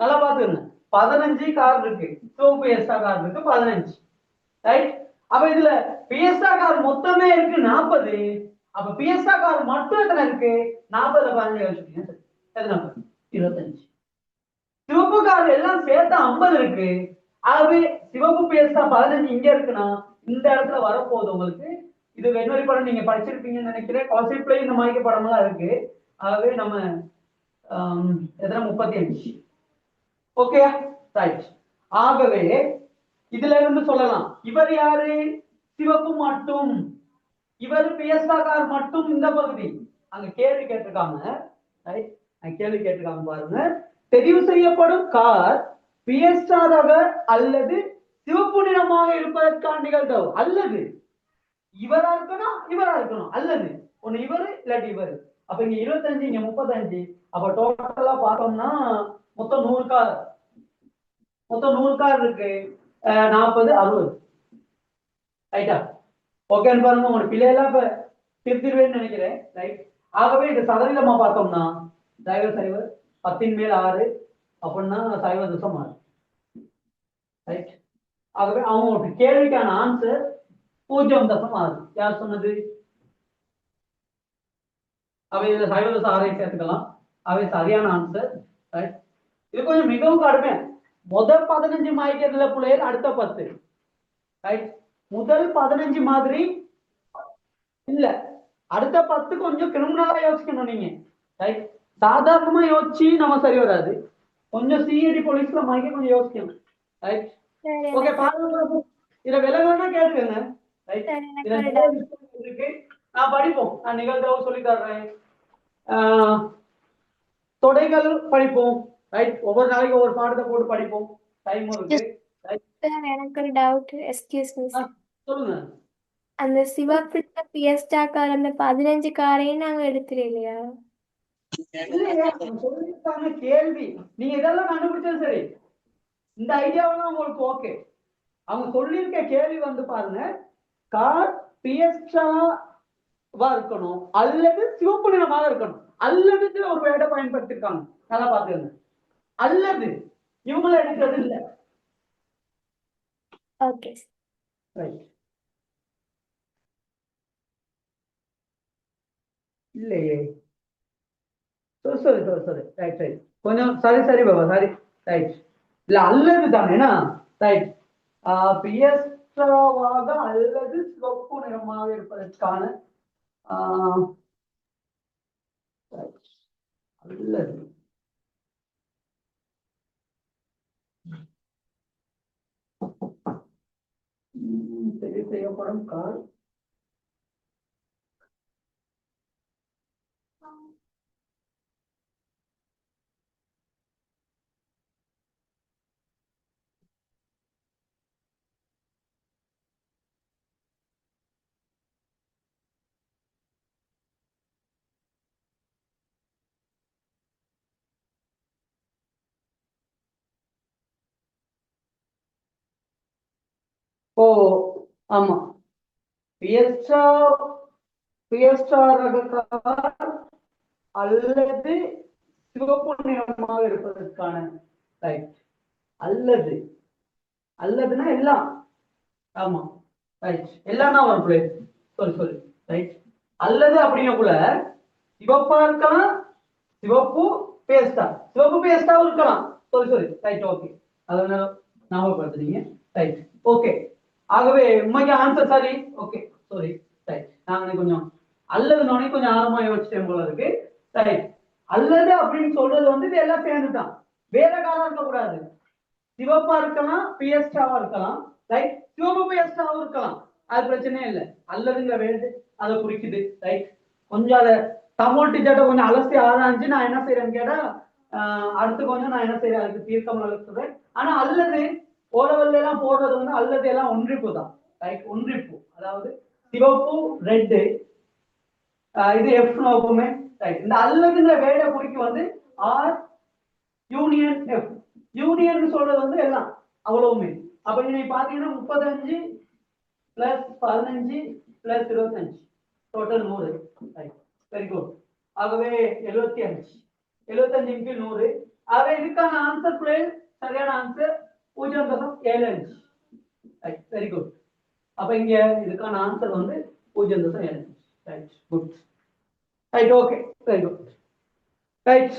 நல்லா பாத்துக்கங்க, 15 கார் இருக்கு, சிவப்பு பேஸ்டா கார் இருக்கு 15. ரைட், அப்ப இதுல பிஎஸ்டா கார் மொத்தமே இருக்கு 40. அப்ப பிஎஸ்டா கார் மட்டும் எத்தனை இருக்கு, 40ல 15 வச்சுக்கீங்க, எத்தனை 25. சிவப்பு கார் எல்லாம் சேர்த்து 50 இருக்கு. ஆகவே சிவப்பு பேஸ்டா 15 இங்க இருக்குன்னா இந்த இடத்துல வரப்போகுது உங்களுக்கு. இது வெண்வரி படம் நீங்க படிச்சிருப்பீங்கன்னு நினைக்கிறேன். கான்செப்ட்ல இந்த மாதிரி படம் எல்லாம் இருக்கு. ஆகவே நம்ம எத்தனை 35. Okay, right. ஆகவே இதுல இருந்து சொல்லலாம், இவர் யாரு, சிவப்பு மட்டும், இவர் பிஎஸ்டா கார் மட்டும் இந்த பகுதி. அங்க கேள்வி கேட்டிருக்காங்க, ரைட், கேள்வி கேட்டிருக்காங்க பாருங்க. தெரிவு செய்யப்படும் கார் பிஎஸ்டாராக அல்லது சிவப்பு நிறமாக இருப்பதற்கான நிகழ்வு. அல்லது இவரா இருக்கணும், இவரா இருக்கணும், அல்லது ஒண்ணு இவரு இல்லாட்டி இவரு. அப்ப இங்க 25 இங்க 35. அப்ப டோட்டலா பார்த்தோம்னா மொத்தம் 100 கார் இருக்கு. 40 60 ரைட்டா? ஓகேன்னு பாருங்க. உங்க பிள்ளையெல்லாம் இப்ப திருத்திடுவேன்னு நினைக்கிறேன். ரைட். ஆகவே இது சதவீதமா பார்த்தோம்னா 10/6 அப்படின்னா 0.6. ரைட். ஆகவே அவங்க கேள்விக்கான ஆன்சர் 0.6. யார் சொன்னது? அவை இதுல 0.6 சேர்த்துக்கலாம். அவை சரியான ஆன்சர். ரைட். இது கொஞ்சம் மிகவும் கடுமை. முதல் 15 மாய்க்கிறதுல பிள்ளைகள் அடுத்த 10. ரைட். முதல் 15 மாதிரி இல்ல, அடுத்த 10 கொஞ்சம் கிரிமினலா யோசிக்கணும் நீங்க. ரைட். சாதாரணமா யோசிச்சு நம்ம சரி வராது. கொஞ்சம் சிஐடி போலீஸ்ல மாய்க்க கொஞ்சம் யோசிக்கணும். ரைட். ஓகே, பாருங்க. இத விலகணும்னா கேட்டுக்கங்க. ரைட். இருக்கு. நான் படிப்போம். நான் நிகழ்தகவு சொல்லி தர்றேன். தொடைகள் படிப்போம். ரைட். ஒவ்வொரு நாளைக்கு ஒவ்வொரு பாடத்தை போட்டு படிப்போம். டைம் இருக்கு. எனக்கு ஒரு டவுட். Excuse me. சொல்லுங்க. அந்த சிவப்பு பியஸ்டா கார் அந்த 15 காரையும் நாங்க எடுத்துலையா? சொல்லிருக்காங்க கேள்வி. நீங்க இதெல்லாம் கண்டுபிடிச்சது சரி. இந்த ஐடியாவெல்லாம் உங்களுக்கு ஓகே. அவங்க சொல்லியிருக்க கேள்வி வந்து பாருங்க, கார் பியஸ்டாவா இருக்கணும் அல்லது சிவப்பு நிறமாக இருக்கணும். அல்லது ஒரு வேர்டை பயன்படுத்திருக்காங்க. நல்லா பாத்துக்கங்க. அல்லது இவங்கள எடுக்கிறது இல்ல. ஓகே. ரைட். இல்லையே. சரி. ரைட். கொஞ்சம் சரி பாபா, சரி. ரைட். இல்ல அல்லது தானேனா? ரைட். பியஸ்டாவாக அல்லது சிவப்பு நிறமாக இருப்பதற்கான அல்லது சரி செய்யப்படும் கார் ஓ ஆமா, பியஸ்டா ரக கார் அல்லது சிவப்பு நிறமாக இருப்பதற்கான ரைட். அல்லதுன்னா எல்லாம். ஆமா, ரைட். எல்லாம் வரும் பிளேஸ். சொல்லு. ரைட். அல்லது அப்படிங்கக்குள்ள சிவப்பா இருக்கலாம், சிவப்பு பேஸ்டாவும் இருக்கலாம். சொல்லு. ரைட். ஓகே, அதனால ஞாபகப்படுத்துறீங்க. ரைட். ஓகே. ஆகவே உண்மைக்கு ஆன்சர் சரி. Okay, sorry. ரைட். நாங்க கொஞ்சம் அல்லதுனோடனே கொஞ்சம் ஆழமா யோசிச்சேன் போல இருக்கு. ரைட். அல்லது அப்படின்னு சொல்றது வந்து எல்லாம் சேர்ந்துதான். வேற காலம் இருக்கக்கூடாது. சிவப்பா இருக்கலாம், பியஸ்டாவா இருக்கலாம். ரைட். சிவப்பு பியஸ்டாவும் இருக்கலாம். அது பிரச்சனையே இல்லை. அல்லதுங்கிற வேண்டு அதை குறிக்குது. ரைட். கொஞ்சம் அதை தமிழ் டீச்சர்ட்ட கொஞ்சம் அலசி ஆராய்ஞ்சு நான் என்ன செய்யறேன்னு கேட்டா, அடுத்து கொஞ்சம் நான் என்ன செய்யறேன் அதுக்கு தீர்க்கம் அழுத்துறேன். ஆனா அல்லது ஓரவல்ல எல்லாம் போடுறது வந்து அல்லது எல்லாம் ஒன்றிப்பு தான். ரைட். ஒன்றிப்பு, அதாவது சிவப்பு ரெட்டு, இது எஃப் நோக்குமே. ரைட். இந்த அல்லதுங்கிற வேட குறிக்கு வந்து ஆர் யூனியன் எஃப். யூனியன் சொல்றது வந்து எல்லாம் அவ்வளவுமே. அப்ப நீங்க பாத்தீங்கன்னா 35 plus 15 plus 25 total 100. Right. Very good. ஆகவே 75 இன்டு 100. ஆகவே இதுக்கான ஆன்சர் பிளேஸ் சரியான ஆன்சர் 0.75. ரைட். Very good. அப்ப இங்க இதுக்கான ஆன்சர் வந்து 0.75. Right. Good. Right. Okay, very good. Right.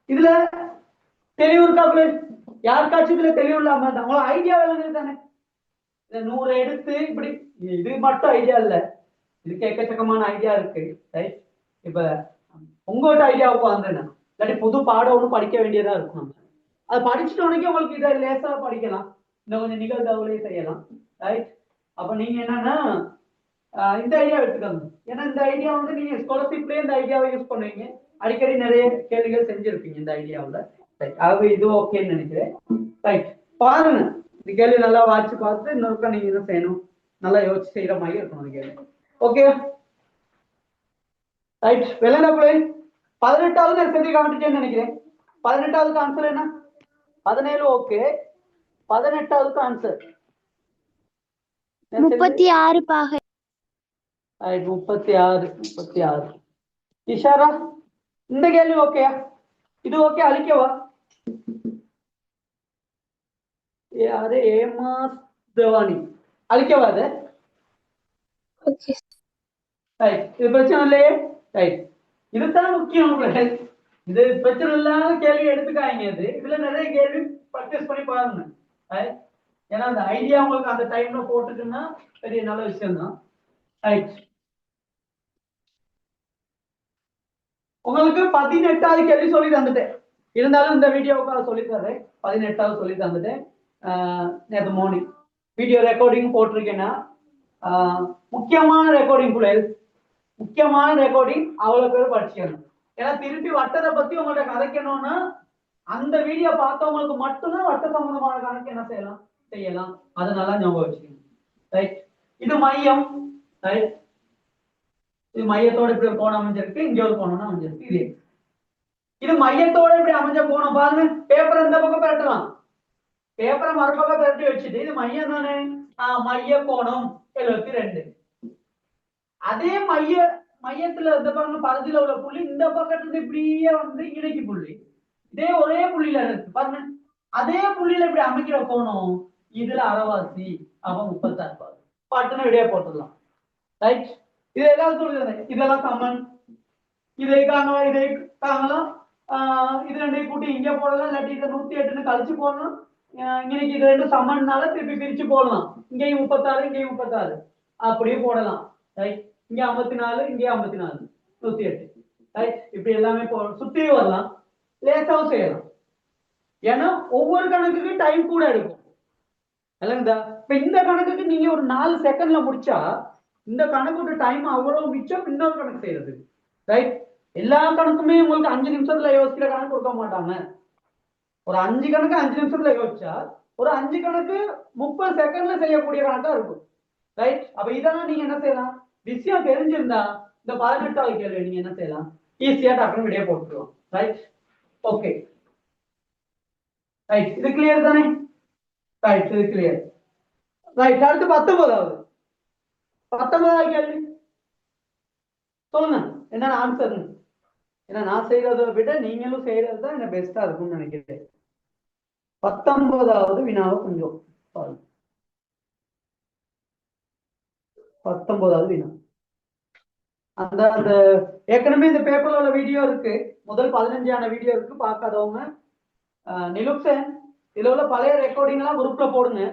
இதுல தெளிவு இருக்கா பிளேஸ்? யாருக்காச்சும் இதுல தெளிவு இல்லாம இருந்தா உங்களோட ஐடியா விளங்குது தானே? இந்த 100 எடுத்து இப்படி, இது மட்டும் ஐடியா இல்ல, இதுக்கு எக்கச்சக்கமான ஐடியா இருக்கு. ரைட். இப்ப உங்களோட ஐடியாவுக்கு வந்தேன்னா இல்லாட்டி புது பாடம் ஒன்று படிக்க வேண்டியதா இருக்கும். அது படிச்சுட்டு உடனே உங்களுக்கு இதை லேசா படிக்கலாம், இன்னும் கொஞ்சம் நிகழ்தகவுலையும் செய்யலாம். ரைட். அப்ப நீங்க என்னன்னா இந்த ஐடியா எடுத்துக்கணும். ஏன்னா இந்த ஐடியா வந்து நீங்க ஸ்காலர்ஷிப்லயே இந்த ஐடியாவை யூஸ் பண்ணுவீங்க. அடிக்கடி நிறைய கேள்விகள் செஞ்சிருப்பீங்க இந்த ஐடியாவில். ஆகவே இது ஓகேன்னு நினைக்கிறேன். ரைட். பாருங்க, இந்த கேள்வி நல்லா வாட்சி பார்த்து இன்னொருக்கா நீங்க என்ன செய்யணும், நல்லா யோசிச்சு செய்யற மாதிரி இருக்கணும் இந்த கேள்வி. ஓகே. ரைட். வெள்ளன பிள்ளை 18வது நான் சரி காமிச்சிட்டேன்னு நினைக்கிறேன். 18வது ஆன்சர் என்ன? 17 ஓகே. 18வது ஆன்சர் 36 பாகை. 36. இஷாரா, இந்த கேள்வி ஓகேயா? இது ஓகே, அழிக்கவா? யாரு? ஏமாஸ் தேவானி, அழிக்கவா? அது இது பிரச்சனை இல்லையே. ரைட், இதுதான் முக்கியம். இது பிரச்சனை இல்லாத கேள்வி எடுத்துக்காங்க. இதுல நிறைய கேள்வி பர்ச்சேஸ் பண்ணி பாருங்க. ஏன்னா அந்த ஐடியா உங்களுக்கு அந்த டைம்ல போட்டுட்டுன்னா பெரிய நல்ல விஷயம் தான். ரைட், உங்களுக்கு 18வது கேள்வி சொல்லி தந்துட்டேன். இருந்தாலும் இந்த வீடியோவுக்கு சொல்லி தரேன். 18வது சொல்லி தந்துட்டேன். நேற்று மார்னிங் வீடியோ ரெக்கார்டிங் போட்டிருக்கேன்னா முக்கியமான ரெக்கார்டிங் பிள்ளைகள், முக்கியமான ரெக்கார்டிங் அவ்வளவு பேர் படிச்சுக்கணும். ஏன்னா திருப்பி வட்டத்தை பத்தி உங்கள்ட்ட கதைக்கணும்னா அந்த வீடியோ பார்த்தவங்களுக்கு மட்டும்தான் வட்ட சம்பந்தமான கணக்கு என்ன செய்யலாம். அதை நல்லா ஞாபகம் வச்சுக்கணும். ரைட், இது மையம். ரைட், இது மையத்தோட இப்படி ஒரு கோணம் அமைஞ்சிருக்கு, இங்க ஒரு கோணம் அமைஞ்சிருக்கு. இது மையத்தோட இப்படி அமைஞ்ச கோணம் பாருங்க. பேப்பர் இந்த பக்கம் பெரட்டலாம், பேப்பரை மறுபக்கம் பெரட்டி வச்சுட்டு இது மையம் தானே, மைய கோணம் 72. அதே மையத்துல இந்த பாருங்க, பகுதியில உள்ள புள்ளி இந்த பக்கத்துல இப்படியே வந்து இணைக்கு புள்ளி, இதே ஒரே புள்ளியில இருக்கு பாருங்க. அதே புள்ளியில இப்படி அமைக்கிற கோணம் இதுல அரைவாசி, அவன் 36. பாட்டுன்னு விடையா போட்டுடலாம். ரைட், இது ஏதாவது சொல்லுங்க, இதெல்லாம் சமன், இதை காணலாம், இதை காணலாம். இது ரெண்டையும் கூட்டி இங்க போடலாம், இல்லாட்டி இதை 108ன்னு கழிச்சு போடலாம். இன்னைக்கு இது ரெண்டு சமன்னால திருப்பி பிரிச்சு போடலாம். இங்கேயும் 36, இங்கேயும் 36 அப்படியே போடலாம். ரைட், இங்க 54, இங்கே 54, 108. ரைட், இப்படி எல்லாமே சுத்தி வரலாம், லேசாவும் செய்யலாம். ஏன்னா ஒவ்வொரு கணக்குக்கு டைம் கூட எடுக்கும் இல்லைங்களா? இப்ப இந்த கணக்குக்கு நீங்க ஒரு 4 செகண்ட்ல முடிச்சா இந்த கணக்கோட டைம் அவ்வளவு மிச்சம் இன்னொரு கணக்கு செய்யறது. ரைட், எல்லா கணக்குமே உங்களுக்கு 5 நிமிஷத்துல யோசிக்கிற கணக்கு கொடுக்க மாட்டாங்க. ஒரு 5 கணக்கு 5 நிமிஷத்துல யோசிச்சா ஒரு 5 கணக்கு 30 செகண்ட்ல செய்யக்கூடிய கணக்கா இருக்கும். ரைட், அப்ப இதெல்லாம் நீங்க என்ன செய்யலாம், விஷயம் தெரிஞ்சிருந்தா இந்த 18வது கேள்வி நீங்க என்ன செய்யலாம், ஈஸியா டக்குனு விடைய போட்டுருவோம். Right, okay. ரைட், இது கிளியர் தானே? ரைட், இது கிளியர். ரைட், அடுத்து 19வது கேள்வி சொல்லுங்க, என்ன ஆன்சர்? ஏன்னா நான் செய்யறதை விட நீங்களும் செய்யறது தான் என்ன பெஸ்டா இருக்கும்னு நினைக்கிறேன். 19வது வினாவை கொஞ்சம் பாருங்க. 19வது வினா அந்த ஏற்கனவே இந்த பேப்பர்ல உள்ள வீடியோ இருக்கு, முதல் 15 வீடியோ இருக்கு, பார்க்காதவங்க நிலுக்சன் இதுல உள்ள பழைய ரெக்கார்டிங் எல்லாம் குரூப்ல போடுங்க.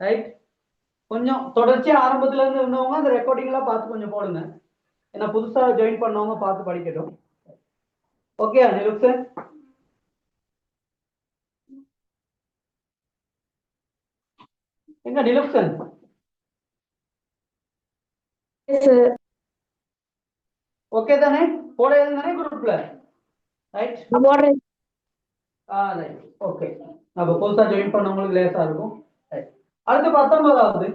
ரைட், கொஞ்சம் தொடர்ச்சியா ஆரம்பத்துல இருந்து இருந்தவங்க அந்த ரெக்கார்டிங் எல்லாம் பார்த்து கொஞ்சம் போடுங்க. ஏன்னா புதுசா ஜாயின் பண்ணவங்க பார்த்து படிக்கட்டும். ஓகே நிலுக்சன்? எங்க நிலுக்சன்? ஓகே தானே? போட தானே குரூப்ல? Right, right, okay. அப்ப புதுசா ஜாயின் பண்ணவங்களுக்கு லேசா இருக்கும். அடுத்து 19வது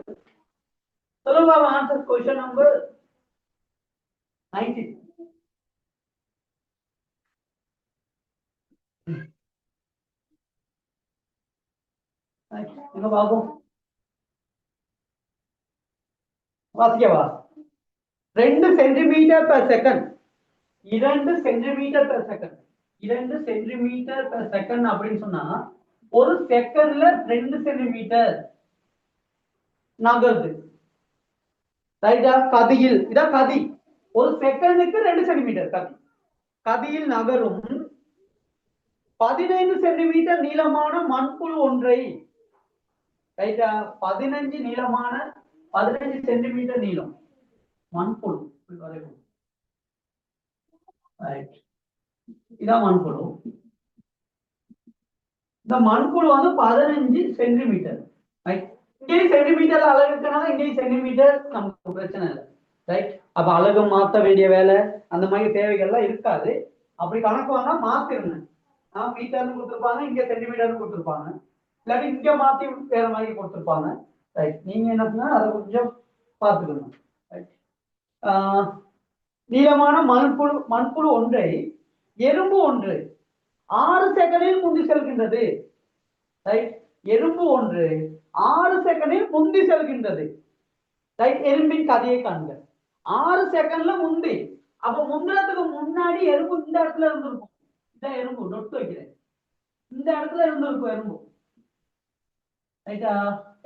சொல்லுங்க ஆன்சர். Question number 19. எங்க பாப்போம், வாசிக்கவா? 2 centimetre per second, 2 centimetre per second, 2 centimetre per second அப்படின்னு சொன்னா ஒரு செகண்ட்ல 2 சென்டிமீட்டர் நகருது. ரைட்டா? கதியில், இதான் கதி. ஒரு செகண்டுக்கு 2 சென்டிமீட்டர் கதி. கதியில் நகரும் 15 சென்டிமீட்டர் நீளமான மண்புழு ஒன்றை, ரைட்டா, 15 நீளமான 15 சென்டிமீட்டர் நீளம் மண்புழு, இதான் மண்புழு. இந்த மண்புழு வந்து 15 சென்டிமீட்டர். இங்கேயும் சென்டிமீட்டர் அழகு இருக்கனால இங்கேயும் சென்டிமீட்டர் நமக்கு பிரச்சனை இல்லை. ரைட், அப்ப அழகு மாற்ற வேண்டிய வேலை அந்த மாதிரி தேவைகள்லாம் இருக்காது. அப்படி கணக்கு வேணா மாத்திருங்க. மீட்டர்னு கொடுத்துருப்பாங்க, இங்க சென்டிமீட்டர்னு கொடுத்துருப்பாங்க, இல்லாட்டி இங்க மாத்தி வேற மாதிரி கொடுத்துருப்பாங்க. ரைட், நீங்க என்ன பண்ணா அதை கொஞ்சம் பார்த்துக்கணும். ரைட், நீளமான மண்புழு ஒன்றை எறும்பு ஒன்று 6 செகண்டில் முந்தி செல்கின்றது. ரைட், எறும்பு ஒன்று 6 செகண்டில் முந்தி செல்கின்றது. ரைட், எறும்பின் கதையை காண்க. 6 செகண்ட்ல முந்தி. அப்ப முந்திரத்துக்கு முன்னாடி எறும்பு இந்த இடத்துல இருந்திருக்கும். இந்த எறும்பு நொட்டு வைக்கிறேன், இந்த இடத்துல இருந்திருக்கும் எறும்பு. ரைட்டா,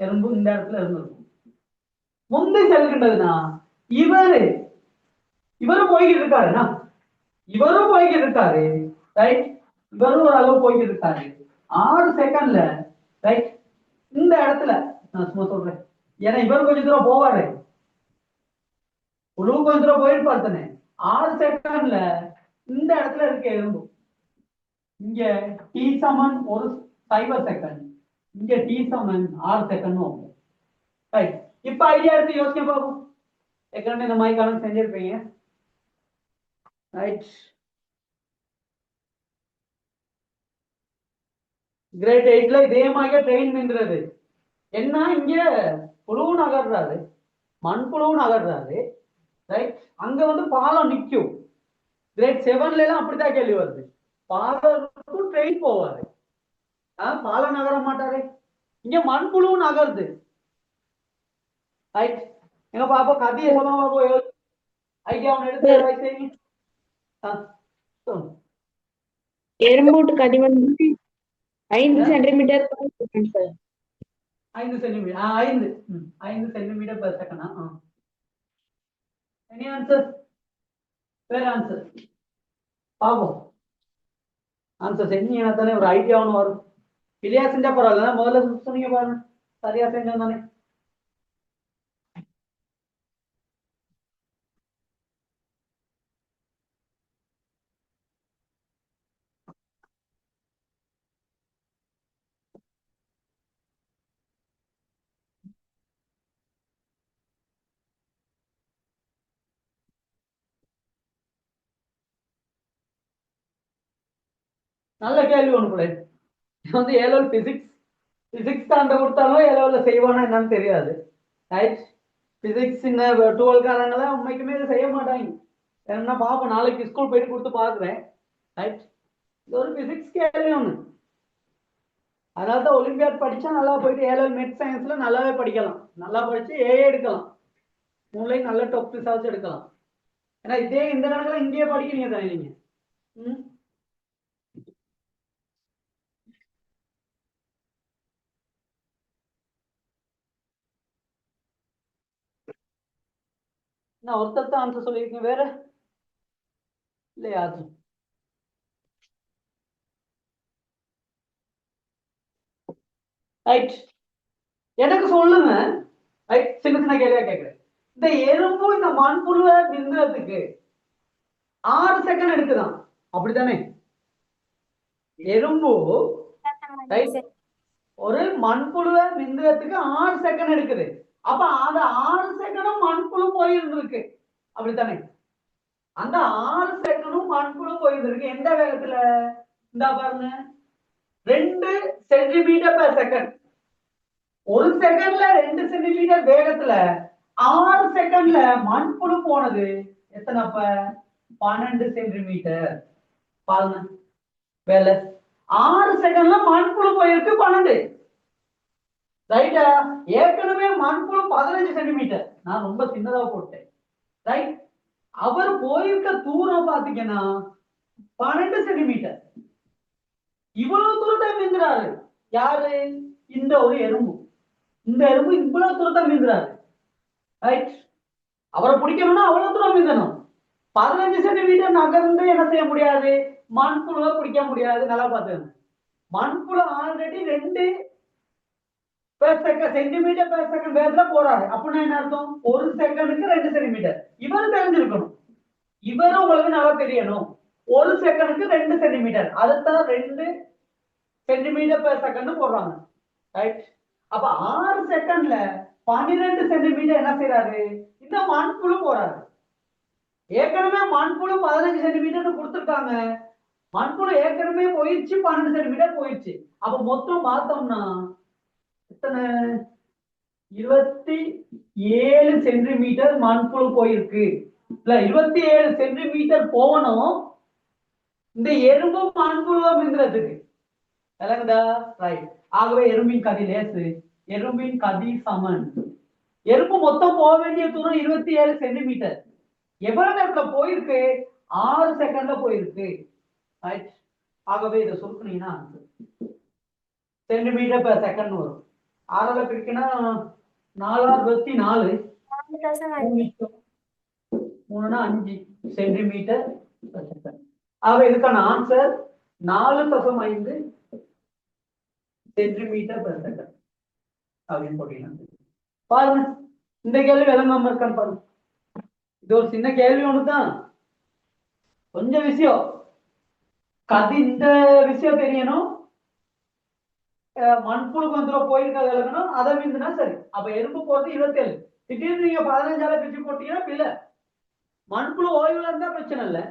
எறும்பு இந்த இடத்துல இருந்திருக்கும். முந்தி செல்கின்றதுன்னா இவரும் போய்கிட்டு இருக்காருன்னா, இவரும் போய்கிட்டு இருக்காரு. ரைட், இவரும் ஒரு அளவு போய்கிட்டு இருக்காரு 6 செகண்ட்ல. ரைட், இந்த இடத்துல நான் சும்மா சொல்றேன், ஏன்னா இவரும் கொஞ்சம் தூரம் போவாரு, உழவு கொஞ்சம் தூரம் போயிருப்பாரு தானே. 6 செகண்ட்ல இந்த இடத்துல இருக்க எறும்பு. இங்க டி சமன் 1 செகண்ட், இங்க டி சமன் 6 செகண்ட். ரைட், இப்ப ஐடியா எடுத்து யோசிக்க பார்ப்போம். ஏற்கனவே இந்த மாதிரி கணக்கு செஞ்சிருப்பீங்க. ரைட், கிரேட் 8ல இதே மாதிரி ட்ரெயின் நின்றது. என்ன, இங்க புழுவு நகர்றாரு, மண்புழுவு நகர்றாரு. ரைட், அங்க வந்து பாலம் நிக்கும். கிரேட் 7ல எல்லாம் அப்படித்தான் கேள்வி வருது. பாலம் ட்ரெயின் போவாரு, பாலம் நகர மாட்டாரு. இங்க மண்புழு நகருது. ரைட், எங்க பாப்பா கதையை சொல்லாம போய் ஐடியா ஒன்று எடுத்து எறும்பூட்டு கதி வந்து 5 centimetre sir. 5 centimetre 5 centimetre per second. Any answer? வேற ஆன்சர் பாப்போம். ஆன்சர் செஞ்சீங்கன்னா தானே ஒரு ஐடியா ஒன்று வரும். இல்லையா செஞ்சா பரவாயில்ல, முதல்ல சொன்னீங்க பாருங்க, சரியா செஞ்சோம் தானே. நல்ல கேள்வி ஒன்று கூட. வந்து ஏழு பிசிக்ஸ் தாண்ட கொடுத்தாலும் ஏழு செய்வானா என்னன்னு தெரியாது. ரைட், பிசிக்ஸ் 12 உண்மைக்குமே இதை செய்ய மாட்டாங்க. ஏன்னா பாப்போம், நாளைக்கு ஸ்கூல் போயிட்டு கொடுத்து பாக்குறேன். ரைட், இது ஒரு பிசிக்ஸ் கேள்வி ஒண்ணு. அதனால தான் ஒலிம்பியாட் படிச்சா நல்லா போயிட்டு ஏழு மெட் சயின்ஸ்ல நல்லாவே படிக்கலாம். நல்லா படிச்சு எடுக்கலாம், மூளைக்கு நல்ல டாப் ரிசல்ட்ஸ் எடுக்கலாம். ஏன்னா இதே இந்த கணக்குல இங்கேயே படிக்கிறீங்க தானே நீங்க. நான் ஒருத்தர் தான் ஆன்சர் சொல்லியிருக்கேன், வேற இல்லையா? ரைட், எனக்கு சொல்லுங்க. ரைட், சின்ன சின்ன கேள்வியா கேட்கிறேன். இந்த எறும்பு இந்த மண்புழுவை மிந்துறதுக்கு 6 செகண்ட் எடுக்குதான், அப்படித்தானே? எறும்பு ஒரு மண்புழுவை மிந்துறதுக்கு 6 செகண்ட் எடுக்குது. அப்ப அந்த 6 செகண்டும் மண்புழு போயிருந்திருக்கு, அப்படித்தானே? அந்த 6 செகண்டும் மண்புழு போயிருந்திருக்கு. எந்த வேகத்துல? இந்த பாருங்க, 2 சென்டிமீட்டர் per செகண்ட். ஒரு செகண்ட்ல 2 சென்டிமீட்டர் வேகத்துல 6 செகண்ட்ல மண்புழு போனது எத்தனை? 12 சென்டிமீட்டர். பாருங்க வேலை. 6 செகண்ட்ல மண்புழு போயிருக்கு 12. ரைட்டா, ஏற்கனவே மண்புழு 15 சென்டிமீட்டர். நான் ரொம்ப சின்னதா போட்டேன். ரைட், அவர் போயிருக்க தூரம் பாத்தீங்கன்னா 12 சென்டிமீட்டர். இவ்வளவு தூரத்தை மிந்துறாரு யாரு? இந்த ஒரு எறும்பு. இந்த எறும்பு இவ்வளவு தூரத்தை மிந்துறாரு. ரைட், அவரை பிடிக்கணும்னா அவ்வளவு தூரம் மிந்தணும். 15 சென்டிமீட்டர் நகர்ந்து என்ன செய்ய முடியாது? மண்புழுவை பிடிக்க முடியாது. நல்லா பார்த்துங்க, மண்புழு ஆல்ரெடி 2 சென்டிமீட்டர் per செகண்ட் வேகத்துல போறாரு. அப்படின்னா என்ன அர்த்தம்? ஒரு செகண்டுக்கு 2 சென்டிமீட்டர். இவரு தெரிஞ்சிருக்கணும், இவரு உங்களுக்கு நல்லா தெரியணும். ஒரு செகண்டுக்கு 2 சென்டிமீட்டர், அதுதான் 2 சென்டிமீட்டர் per செகண்ட் போடுறாங்க. ரைட், அப்ப 6 செகண்ட்ல 12 சென்டிமீட்டர் என்ன செய்யறாரு? இந்த மண்புழு போறாரு. ஏற்கனவே மண்புழு 15 சென்டிமீட்டர் கொடுத்துருக்காங்க. மண்புழு ஏற்கனவே போயிடுச்சு, 12 சென்டிமீட்டர் போயிடுச்சு. அப்ப மொத்தம் பார்த்தோம்னா எத்தனை? 27 சென்டிமீட்டர் மண்புழு போயிருக்கு. இல்ல, 27 சென்டிமீட்டர் போகணும். இந்த எறும்பு மண்புழுவா மிந்துறதுக்கு விளங்குதா? ரைட். ஆகவே எறும்பின் கதி லேசு, எறும்பின் கதி சமன். எறும்பு மொத்தம் போக வேண்டிய தூரம் 27 சென்டிமீட்டர். எவ்வளவு நேரத்துல போயிருக்கு? 6 செகண்ட்ல போயிருக்கு. ரைட். ஆகவே இதை சுருக்குனீங்கன்னா சென்டிமீட்டர் பெர் செகண்ட் வரும். 6 பிரிக்கினா 4/24 3/5 சென்டிமீட்டர் பெர் செகண்ட். ஆகவே இதுக்கான ஆன்சர் 4.5 சென்டிமீட்டர் பெர் செகண்ட் அப்படின்னு போட்டீங்கன்னா பாருங்க. இந்த கேள்வி விளங்காம இருக்கான்னு பாருங்க. இது ஒரு சின்ன கேள்வி ஒண்ணுதான், கொஞ்சம் விஷயம் கதி. இந்த விஷயம் தெரியணும். மண்புழு வந்துடும் போயிருக்காது விளக்கணும். அதை மீந்துனா சரி. அப்ப எறும்பு போறது 27. திடீர்னு நீங்க 15 பிரிச்சு போட்டீங்கன்னா இல்ல. மண்புழு ஓய்வுல இருந்தா பிரச்சனை இல்லை.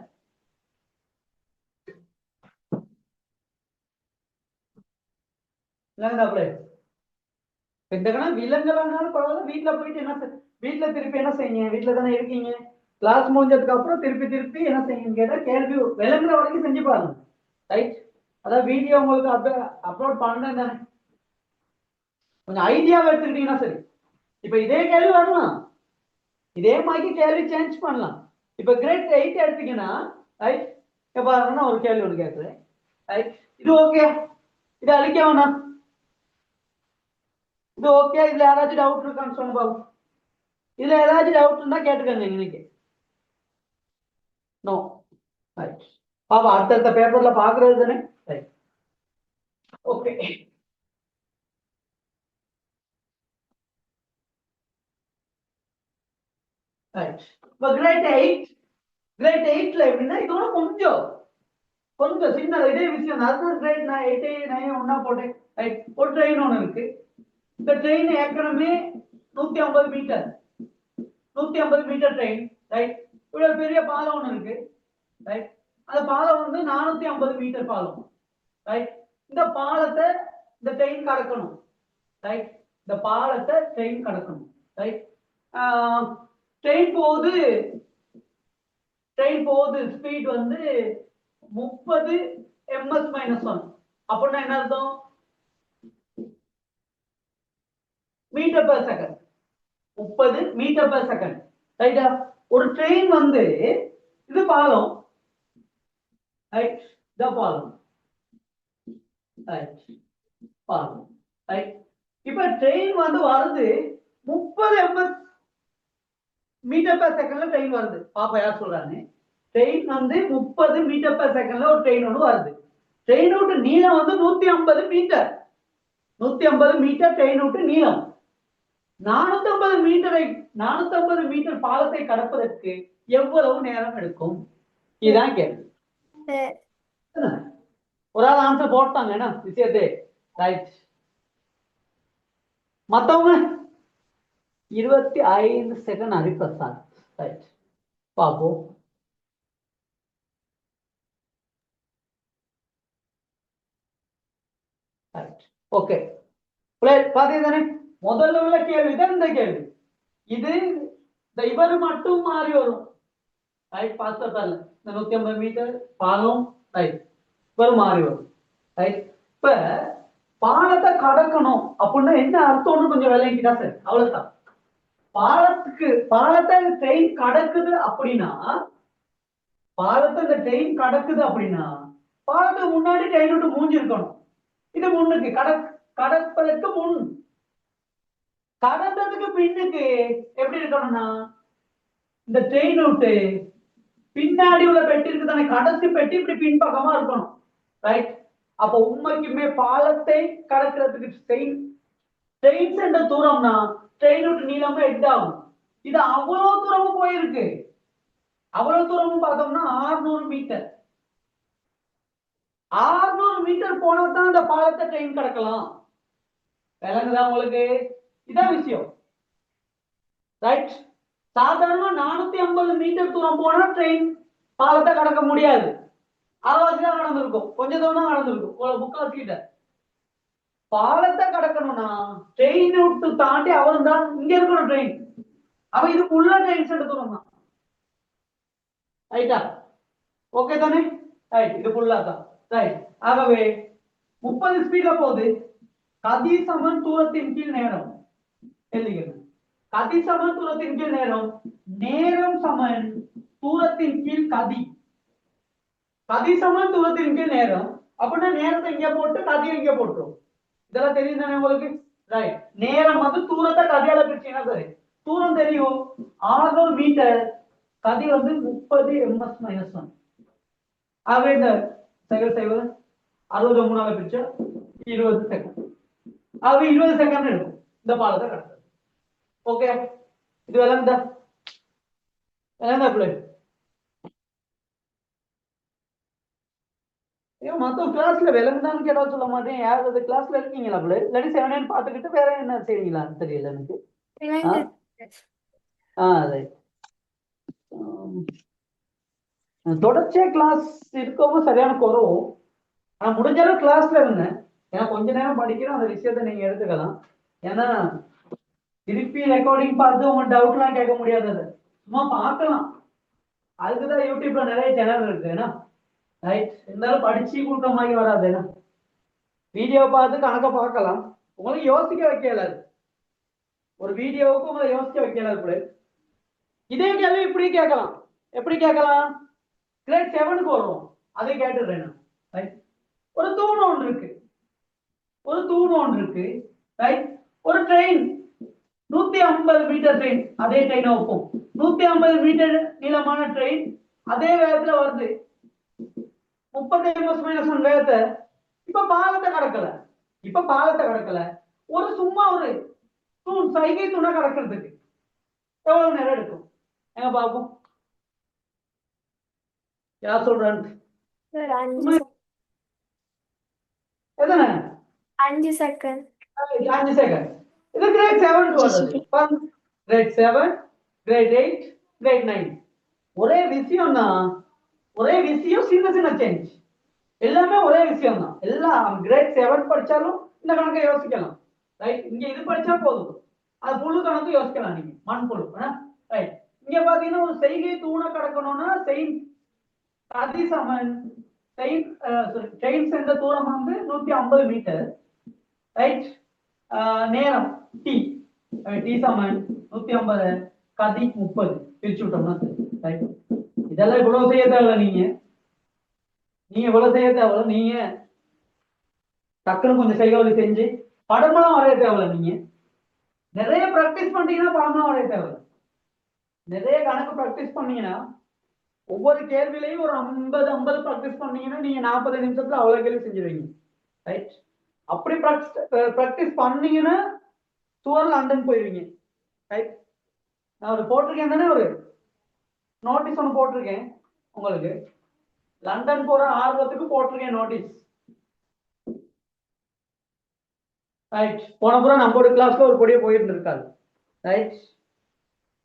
விலங்குனாலும் பரவாயில்ல. வீட்டுல போயிட்டு என்ன வீட்டுல திருப்பி என்ன செய்யுங்க? வீட்டுல தானே இருக்கீங்க. கிளாஸ் முடிஞ்சதுக்கு அப்புறம் திருப்பி என்ன செய்யுங்க கேட்டா கேள்வி விளங்குற வரைக்கும் செஞ்சு பாருங்க. ரைட். அதான் வீடியோ உங்களுக்கு அப்லோட் பண்ணேன் தானே, கொஞ்சம் ஐடியாவை எடுத்துக்கிட்டீங்கன்னா சரி. இப்ப இதே கேள்வி வரலாம், இதே மாதிரி கேள்வி சேஞ்ச் பண்ணலாம். இப்ப கிரேட் 8 எடுத்தீங்கன்னா ரைட். பாருங்கன்னா ஒரு கேள்வி ஒன்று கேட்குறேன். ரைட். இது ஓகே, இது அழிக்க வேணாம். இது ஓகே. இதுல யாராச்சும் டவுட் இருக்கான்னு சொல்லுங்க பாபு. இதுல ஏதாச்சும் டவுட் இருந்தா கேட்டுக்கோங்க இன்னைக்கு. நோ. ரைட். பாப்பா அடுத்தடுத்த பேப்பர்ல பாக்குறது தானே. ரைட். ஓகே. ரைட். இப்போ கிரேட் 8ல எப்படின்னா இதோட கொஞ்சம் சின்ன இதே விஷயம். அதுதான் கிரேட் 8 9 ஒன்னா போட்டேன். ரைட். ஒரு ட்ரெயின் ஒன்று இருக்கு. இந்த ட்ரெயின் ஏற்கனவே 150 மீட்டர் 150 மீட்டர் ட்ரெயின். ரைட். இவ்வளவு பெரிய பாலம் ஒன்று இருக்கு. ரைட். அந்த பாலம் வந்து 450 மீட்டர் பாலம். ரைட். இந்த பாலத்தை இந்த ட்ரெயின் கடக்கணும். ரைட். இந்த பாலத்தை ட்ரெயின் கடக்கணும். ரைட். ட்ரெயின் போகுது ஸ்பீட் வந்து 30 ms-1. அப்படின்னா என்ன அர்த்தம்? Metre per second. 30 metre per second. ரைட்டா? ஒரு ட்ரெயின் வந்து இது பாலம். ரைட். இந்த பாலம். ரைட். பாலம். ரைட். இப்ப ட்ரெயின் வந்து வருது 30 ms மீட்டர் பெர் செகண்ட்ல ட்ரெயின் வருது. பாப்பா யார் சொல்றாங்க? ட்ரெயின் வந்து 30 மீட்டர் பெர் செகண்ட்ல ஒரு ட்ரெயின் ஒன்று வருது. ட்ரெயின் விட்டு நீளம் வந்து 150 மீட்டர். 150 மீட்டர் ட்ரெயின் விட்டு நீளம். 450 மீட்டர் பாலத்தை கடப்பதற்கு எவ்வளவு நேரம் எடுக்கும்? இதுதான் கேள்வி. ஒரு ஆள் ஆன்சர் போட்டாங்க என்ன விஷயத்தை. ரைட். மத்தவங்க 25 செகண்ட் ஹரிபிரசாத். ரைட். பாப்போம். ஓகே. பாத்தீங்கதானே முதல்ல உள்ள கேள்வி தான் இந்த கேள்வி. இது இவர் மட்டும் மாறி வரும். ரைட். பாஸ்டர் இந்த 150 மீட்டர் பாலம். ரைட். இவர் மாறி வரும். ரைட். இப்ப பாலத்தை கடக்கணும் அப்படின்னா என்ன அர்த்தம்னு கொஞ்சம் விளங்கிட்டா சரி. அவ்வளவுதான். பாலத்தை ட்ரெயின் கடக்குது அப்படின்னா பாலத்துக்கு முன்னாடி ட்ரெயின் விட்டு மூஞ்சி இருக்கணும். இது முன்னுக்கு கடப்பதற்கு முன். கடந்ததுக்கு பின்னுக்கு எப்படி இருக்கணும்னா இந்த ட்ரெயின் விட்டு பின்னாடி உள்ள பெட்டி இருக்கு தானே, கடைசி பெட்டி இப்படி பின்பக்கமா இருக்கணும். ரைட். அப்ப உண்மைக்குமே பாலத்தை கடக்கிறதுக்கு ட்ரெயின் சென்ற தூரம்னா ட்ரெயின் விட்டு நீளமா 8 ஆகும். இது அவ்வளவு தூரமும் போயிருக்கு. அவ்வளவு தூரமும் பார்த்தோம்னா 600 மீட்டர். 600 மீட்டர் போனா தான் இந்த பாலத்தை ட்ரெயின் கடக்கலாம். விளங்குதா உங்களுக்கு? இதான் விஷயம். ரைட். சாதாரணமா 450 மீட்டர் தூரம் போனா ட்ரெயின் பாலத்தை கடக்க முடியாது. அரைவாசி தான் நடந்திருக்கும், கொஞ்சம் தூரம் தான் நடந்திருக்கும், முக்கால் கிட்ட. பாலத்தை கடக்கணும்னா ட்ரெயின் விட்டு தாண்டி அவன் தான் இங்க இருக்கணும் ட்ரெயின். அவ இதுக்குள்ள ட்ரெயின் சென்ற தூரம் தான். ரைட்டா? ஓகே தானே? ரைட் இது ஃபுல்லா தான் ரைட் ஆகவே 30 ஸ்பீட்ல போகுது கதி சமன் தூரத்தின் கீழ் நேரம் எழுதிக்கணும் கதி சமன் தூரத்தின் கீழ் நேரம் நேரம் சமன் தூரத்தின் கீழ் கதி கதி சமன் தூரத்தின் கீழ் நேரம் அப்படின்னா நேரத்தை இங்க போட்டு கதியை இங்க போட்டுரும் இதெல்லாம் தெரியும் தானே உங்களுக்கு ரைட் நேரம் வந்து தூரத்தை கதியால பிரிச்சீங்கன்னா சரி தூரம் தெரியும் 600 மீட்டர் கதி வந்து 30 ms மைனஸ் 1 ஆகவே இந்த சைவர் சைவர் 63 பிரிச்சா 20 செகண்ட் ஆகவே 20 செகண்ட் எடுக்கும் இந்த பாலத்தை கடத்துறது ஓகே இது விளங்குதா பிள்ளை ஏன் மத்த கிளாஸ்ல விளங்குதான்னு கேட்டா சொல்ல மாட்டேன் யாராவது கிளாஸ்ல இருக்கீங்களா பிள்ளை இல்லாட்டி 7 பார்த்துக்கிட்டு வேற என்ன செய்வீங்களான்னு தெரியல எனக்கு ரைட் தொடர்ச்சியா கிளாஸ் இருக்கவும் சரியான குறவு ஆனா முடிஞ்ச அளவு கிளாஸ்ல இருந்தேன் ஏன்னா கொஞ்ச நேரம் படிக்கிறோம் அந்த விஷயத்த நீங்க எடுத்துக்கலாம் ஏன்னா திருப்பி ரெக்கார்டிங் பார்த்து உங்க டவுட் எல்லாம் கேட்க முடியாது சும்மா பார்க்கலாம் அதுக்குதான் யூடியூப்ல நிறைய சேனல் இருக்கு ஏன்னா ரைட் இருந்தாலும் படிச்சு கொடுத்த மாதிரி வராது ஏன்னா வீடியோ பார்த்து கணக்க பார்க்கலாம் உங்களுக்கு யோசிக்க வைக்கலாது ஒரு வீடியோவுக்கு உங்களை யோசிக்க வைக்கலாது இதே கேள்வி இப்படி கேட்கலாம் எப்படி கேட்கலாம் கிரேட் 7க்கு வருவோம் அதை கேட்டுடுறேன் ரைட் ஒரு தூண் ஒன்று இருக்கு ரைட் ஒரு ட்ரெயின் 150 மீட்டர் ட்ரெயின் அதே ட்ரெயினை வைப்போம் 150 மீட்டர் நீளமான ட்ரெயின் அதே வேகத்துல வருது 30 ms மைனஸ் 1 வேகத்தை இப்ப பாலத்தை கடக்கல ஒரு சும்மா ஒரு தூண் சைகை தூணை கடக்கிறதுக்கு எவ்வளவு நேரம் எடுக்கும் எங்க பாப்போம் யார் சொல்றாங்க சார் 5 செகண்ட் 5 செகண்ட் இது கிரேட் 7 வருது கிரேட் 7 கிரேட் 8 கிரேட் 9 ஒரே விஷயம் சின்ன சின்ன சேஞ்ச் எல்லாமே ஒரே விஷயம் தான் எல்லாம் கிரேட் 7 படிச்சாலும் இந்த கணக்கை யோசிக்கலாம் ரைட் இங்க இது படிச்சா போதும் அது புழு கணக்கு யோசிக்கலாம் நீங்க மண்புழு ரைட் இங்க பாத்தீங்கன்னா ஒரு செய்கை தூண கடக்கணும்னா கதி சமன் செயின் சென்ற தூரம் வந்து 150 மீட்டர் ரைட் நேரம் டி சமன் 150 கதி 30 பிரிச்சு விட்டோம்னா ரைட் இதெல்லாம் இவ்வளவு செய்ய தேவையில்ல நீங்க இவ்வளவு செய்ய தேவையில்ல நீங்க டக்குனு கொஞ்சம் செய்கை செஞ்சு படமெல்லாம் வரைய தேவையில்ல நீங்க நிறைய பிராக்டிஸ் பண்ணீங்கன்னா படமெல்லாம் வரைய தேவையில்ல நிறைய கணக்கு பிராக்டிஸ் பண்ணீங்கன்னா ஒவ்வொரு கேள்வியிலையும் ஒரு 50 பிராக்டிஸ் பண்ணீங்கன்னா நீங்க 40 நிமிஷத்துல அவ்வளவு கேள்வி செஞ்சிருவீங்க ரைட் அப்படி பிராக்டிஸ் பண்ணீங்கன்னா டூர் லண்டன் போயிருவீங்க ரைட் நான் ஒரு போட்டிருக்கேன் தானே ஒரு நோட்டீஸ் ஒன்று போட்டிருக்கேன் உங்களுக்கு லண்டன் போற ஆர்வத்துக்கு போட்டிருக்கேன் நோட்டீஸ் ரைட் போன புற நம்மளோட கிளாஸ்ல ஒரு பொடியை போயிட்டு இருக்காரு ரைட்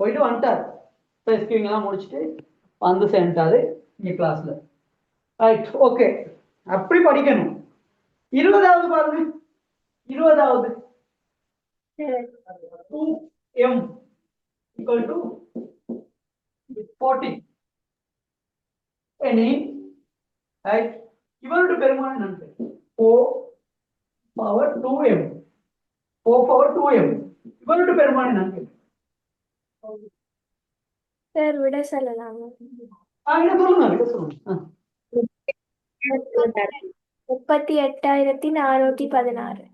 போயிட்டு வந்துட்டார் ஸ்கிவிங் எல்லாம் முடிச்சுட்டு வந்து சேர்ந்துட்டாரு இங்க கிளாஸ்ல ரைட் ஓகே அப்படி படிக்கணும் 20வது பாருங்க 20வது 2m equal to 40 any right இவருடைய பெருமானம் நன்று 4 power 2m இவருடைய பெருமானம் நன்று சார் விட சொல்லலாம் விட சொல்லுங்க 38,416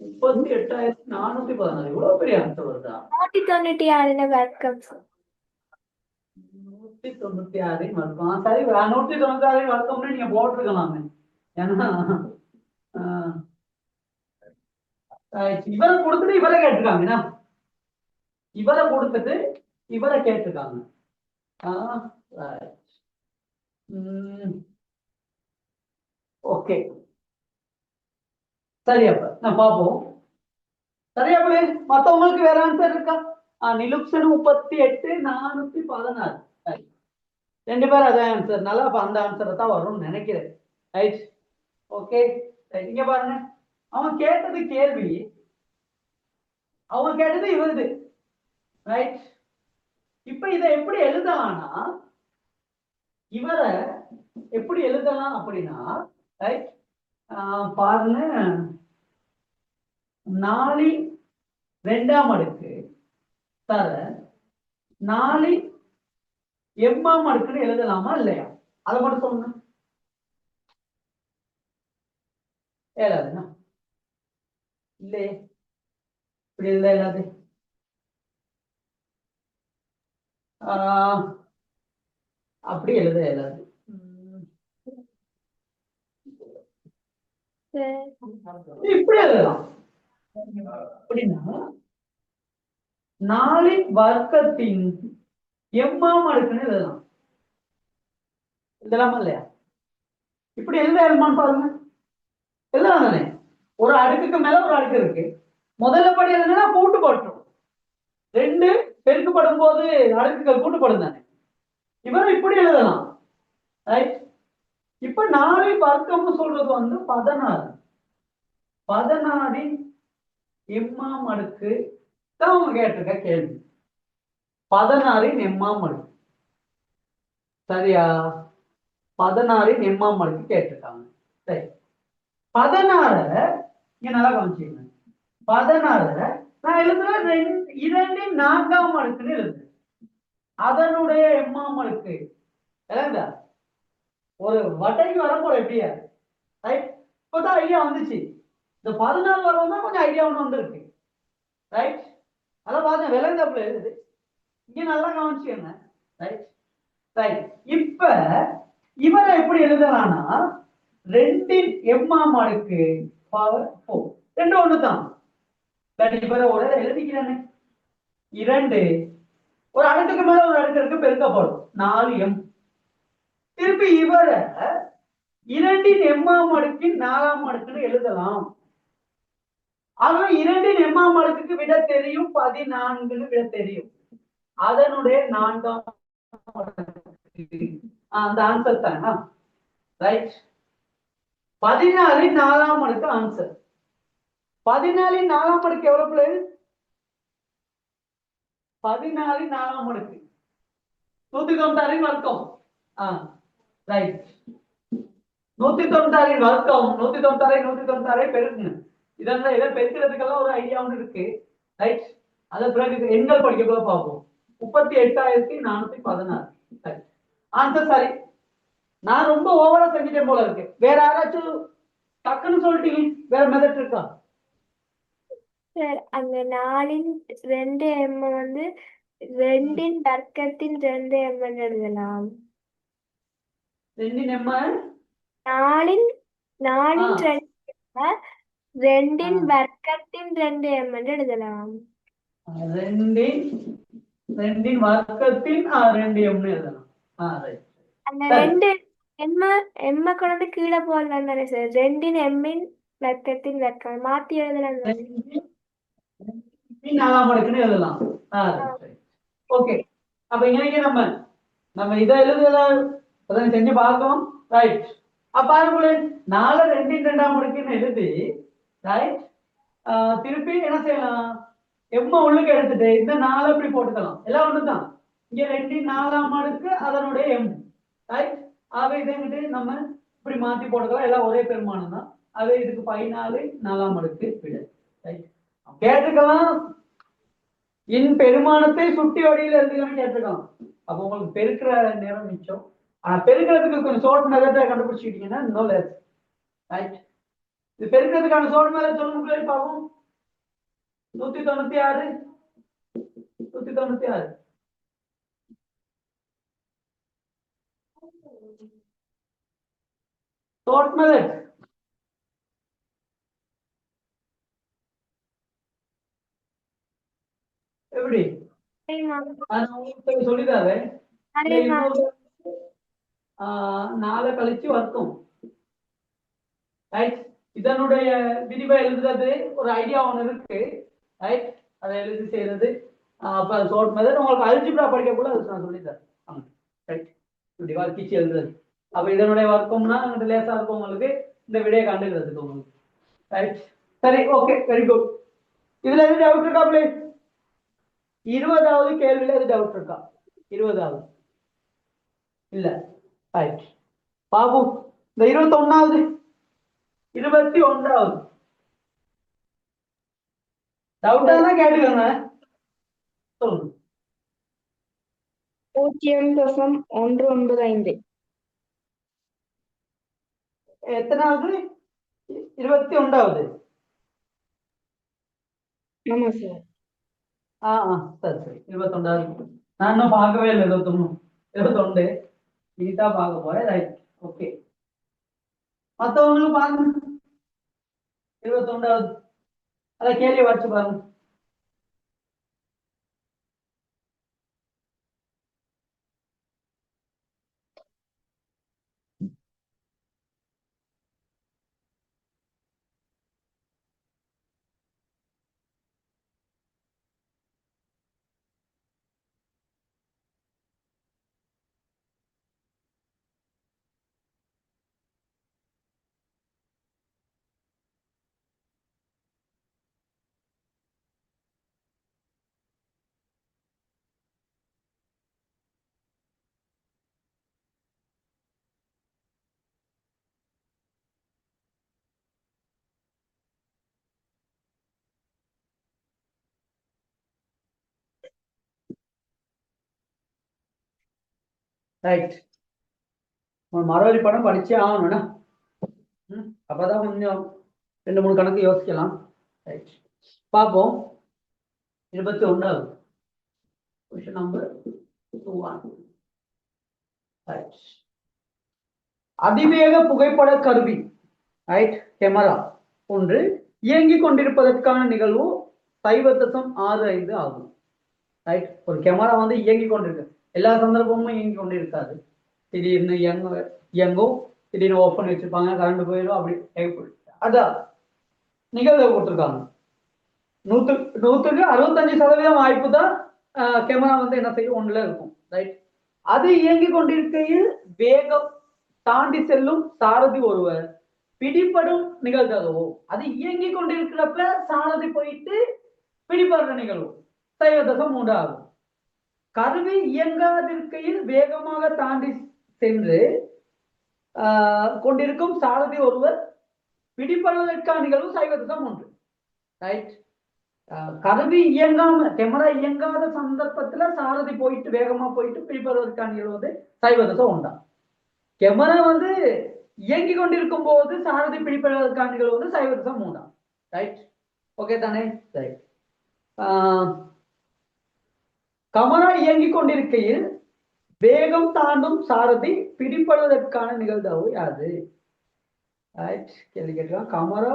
38,416 இவ்வளவு பெரிய ஆன்சர் வருதா 196 வர்க்கம் 196 வர்க்கம் சரி 196 வர்க்கம்னு நீங்க போட்டிருக்கலாமே ஏன்னா இவரை கொடுத்துட்டு இவரை கேட்டிருக்காங்க இவரை கேட்டிருக்காங்க ஓகே சரி அப்ப நான் பாப்போம் சரியா பிள்ளை மத்தவங்களுக்கு வேற ஆன்சர் இருக்கா நிலுக்சன் 38,416 ரெண்டு பேரும் அதான் ஆன்சர் நல்லா அந்த ஆன்சரை தான் வரும்னு நினைக்கிறேன் ரைட் ஓகே இங்க பாருங்க அவன் கேட்டது கேள்வி அவன் கேட்டது இவருது ரைட் இப்ப இதை எப்படி எழுதலாம்னா இவரை எப்படி எழுதலாம் அப்படின்னா, ரைட், பாருங்க, 4/2 தர 4m எழுதலாமா இல்லையா? அதை மட்டும் சொல்லுங்க. ஏழாதுண்ணா இல்லையே, இப்படி இல்லை இல்லாது. அப்படி எழுத இயலாது. இப்படி எழுதலாம். அப்படின்னா 4 m எழுதலாம். எழுதலாமா இல்லையா? இப்படி எழுத இயலுமான்னு பாருங்க. எழுதலாம் தானே? ஒரு அடுக்குக்கு மேல ஒரு அடுக்கு இருக்கு. முதல்ல படி எதுனா கூட்டு போட்டோம். 2 பெருக்கப்படும் போது அடுக்குகள் கூட்டுப்படும் தானே. இவரும் இப்படி எழுதலாம். ரைட். இப்ப 4 வர்க்கம்னு சொல்றது வந்து 16. 16 எம்மாம் அடுக்கு தான் அவங்க கேட்டிருக்க கேள்வி. 16 எம்மாம் அடுக்கு. சரியா? 16 எம்மாம் அடுக்கு கேட்டிருக்காங்க. சரி, 16 இங்க நல்லா கவனிச்சுங்க. 16 நான் எழுதுறேன் 2/4 அடுக்குன்னு எழுதுறேன். அதனுடைய எம்மாம் அடுக்கு எழுதா ஒரு வட்டைக்கு வரப்போற எப்படியா? ரைட். இப்பதான் ஐடியா வந்துச்சு. இந்த 14 வரவங்க கொஞ்சம் ஐடியா ஒன்று வந்திருக்கு. ரைட். அதான் பார்த்தேன் விளையாடப்பல எழுது. இங்க நல்லா கவனிச்சுங்க. Right right. இப்ப இவரை எப்படி எழுதலாம்னா 2/m அடுக்கு பவர் 4. 2 ஒண்ணு தான். இவரை ஒரு எழுதிக்கிறானே 2 ஒரு அடுக்குக்கு மேல ஒரு அடுக்கு இருக்கு, பெருக்கப்படும் 4m. திருப்பி இவரை 2/m அடுக்கின் 4ஆம் அடுக்குன்னு எழுதலாம். ஆனா 2/m அடுக்குக்கு விட தெரியும் 14 விட தெரியும். அதனுடைய 4ஆம் அந்த ஆன்சர் தானா? ரைட். 14 4ஆம் அடுக்கு ஆன்சர். 14 4ஆம் அடுக்கு எவ்வளவு பிள்ளை? 14 4ஆம் அடுக்கு 196 வர்க்கம். ரைட். 196 வர்க்கம் 196 பெருக்குங்க. இதெல்லாம் இதை பெருக்கிறதுக்கெல்லாம் ஒரு ஐடியா ஒன்று இருக்கு. ரைட். அதை பிறகு எண்கள் படிக்க பார்ப்போம். 38,416. ஆன்சர் சரி. நான் ரொம்ப ஓவரா செஞ்சுட்டேன் போல இருக்கு. வேற யாராச்சும் டக்குன்னு சொல்லிட்டீங்க? வேற மெத்தட் இருக்கா? சார், அந்த 4/2m வந்து 2 வர்க்கத்தின் 2m எழுதலாம். 2m 4 2 வர்க்கத்தின் 2m எழுதலாம். 2 வர்க்கத்தின் 2m எழுதலாம். ரைட். அந்த 2 m கொண்டு கீழே போடலாம் தானே சார்? 2 வர்க்கத்தின் வர்க்கம் மாத்தி எழுதலாம் தானே? 4ஆம் அடுக்குன்னு எழுதலாம். ஓகே. அப்ப இன்னைக்கு நம்ம இதை எழுதுறதா செஞ்சு பார்க்கணும். ரைட். அப்ப பாருங்க 4 2/2ஆம் அடுக்குன்னு எழுதி ரைட். திருப்பி என்ன செய்யலாம்? எம்ம உள்ளுக்கு எடுத்துட்டு இந்த 4 அப்படி போட்டுக்கலாம். எல்லாம் ஒண்ணுதான். இங்க 2/4ஆம் அடுக்கு அதனுடைய எம். ரைட். ஆகவே இதை நம்ம இப்படி மாத்தி போட்டுக்கலாம். எல்லாம் ஒரே பெருமானம் தான். ஆகவே இதுக்கு 14 4ஆம் அடுக்கு விட. ரைட். கேட்டுக்கலாம். இன் பெருமானத்தை சுட்டி வடியில் எழுதுகன்னு கேட்டிருக்கலாம். அப்போ உங்களுக்கு பெருக்கிற நேரம் மிச்சம். ஆனா பெருக்கிறதுக்கு கொஞ்சம் ஷார்ட் மெத்தடை கண்டுபிடிச்சிட்டீங்கன்னா இன்னும் லேஸ். ரைட். இது பெருக்கிறதுக்கான ஷார்ட் மெத்தட் சொல்லுங்க பார்ப்போம். 196 ஷார்ட் மெத்தட் எப்படி சொல்லிதாரு? 4 கழிச்சு வர்க்கம். ரைட். இதனுடைய விரிவை எழுதுறது ஒரு ஐடியா ஒன்று இருக்கு. ரைட். அதை எழுதி செய்யறது அப்ப ஷார்ட் மெத்தட். உங்களுக்கு அல்ஜிப்ரா படிக்க கூட அது நான் சொல்லித்தரேன். ரைட். இப்படி வர்க்கிச்சு எழுதுறது. அப்ப இதனுடைய வர்க்கம்னா லேசா இருக்கும் உங்களுக்கு. இந்த விடையை கண்டுக்கிறதுக்கு உங்களுக்கு. ரைட். சரி, ஓகே, வெரி குட். இதுல எது டவுட் இருக்கா பிளீஸ்? 20வது கேள்வியில எது டவுட் இருக்கா? 20வது இல்ல. ரைட். பாபு இந்த 21வது 21வது டவுட்டா தான் கேட்டுக்கோங்க சொல்லுங்க 0.195. எத்தனாவது 21வது ஆமா சார். சரி சரி 21வது நான் இன்னும் பார்க்கவே இல்லை 21 நீட்டா பார்க்க போறேன் ரைட் ஓகே மற்றவங்களும் பாருங்க 21வது அதை கேள்வி வச்சு பாருங்க ரைட் மறுவழி படம் படிச்சே ஆகணும்னா அப்பதான் கொஞ்சம் 2-3 கணக்கு யோசிக்கலாம் ரைட் பார்ப்போம் 21வது கொஸ்டின் நம்பர் 21 ரைட் அதிவேக புகைப்பட கருவி ரைட் கேமரா ஒன்று இயங்கிக் கொண்டிருப்பதற்கான நிகழ்வு 0.65 ஆகும் ரைட் ஒரு கேமரா வந்து இயங்கிக் கொண்டிருக்கு எல்லா சந்தர்ப்பமும் இயங்கி கொண்டிருக்காது திடீர்னு இயங்கும் திடீர்னு ஓப்பன் பண்ணி வச்சிருப்பாங்க கரண்ட் போயிடும் அப்படி அதான் நிகழ்வு போட்டிருக்காங்க 100க்கு 65% வாய்ப்பு தான் கேமரா வந்து என்ன செய்யும் ஒண்ணுல இருக்கும் ரைட் அது இயங்கி கொண்டிருக்கையில் வேகம் தாண்டி செல்லும் சாரதி ஒருவர் பிடிபடும் நிகழ்தகவோ அது இயங்கி கொண்டிருக்கிறப்ப சாரதி போயிட்டு பிடிபடுற நிகழ்வு 0.3 ஆகும் கருவி இயங்காதிருக்கையில் வேகமாக தாண்டி சென்று கொண்டிருக்கும் சாரதி ஒருவர் பிடிபடுவதற்கான நிகழ்வு 0.3 ரைட் கருவி இயங்காம கேமரா இயங்காத சந்தர்ப்பத்துல சாரதி போயிட்டு வேகமா போயிட்டு பிடிபடுவதற்கான நிகழ்வு வந்து 0.1 கேமரா வந்து இயங்கி கொண்டிருக்கும் போது சாரதி பிடிபடுவதற்கான நிகழ்வு வந்து 0.3 ரைட் ஓகே தானே ரைட் கமரா இயங்கிக் கொண்டிருக்கையில் வேகம் தாண்டும் சாரதி பிடிபடுவதற்கான நிகழ்தகவு யாது கேள்வி கேட்கலாம் கமரா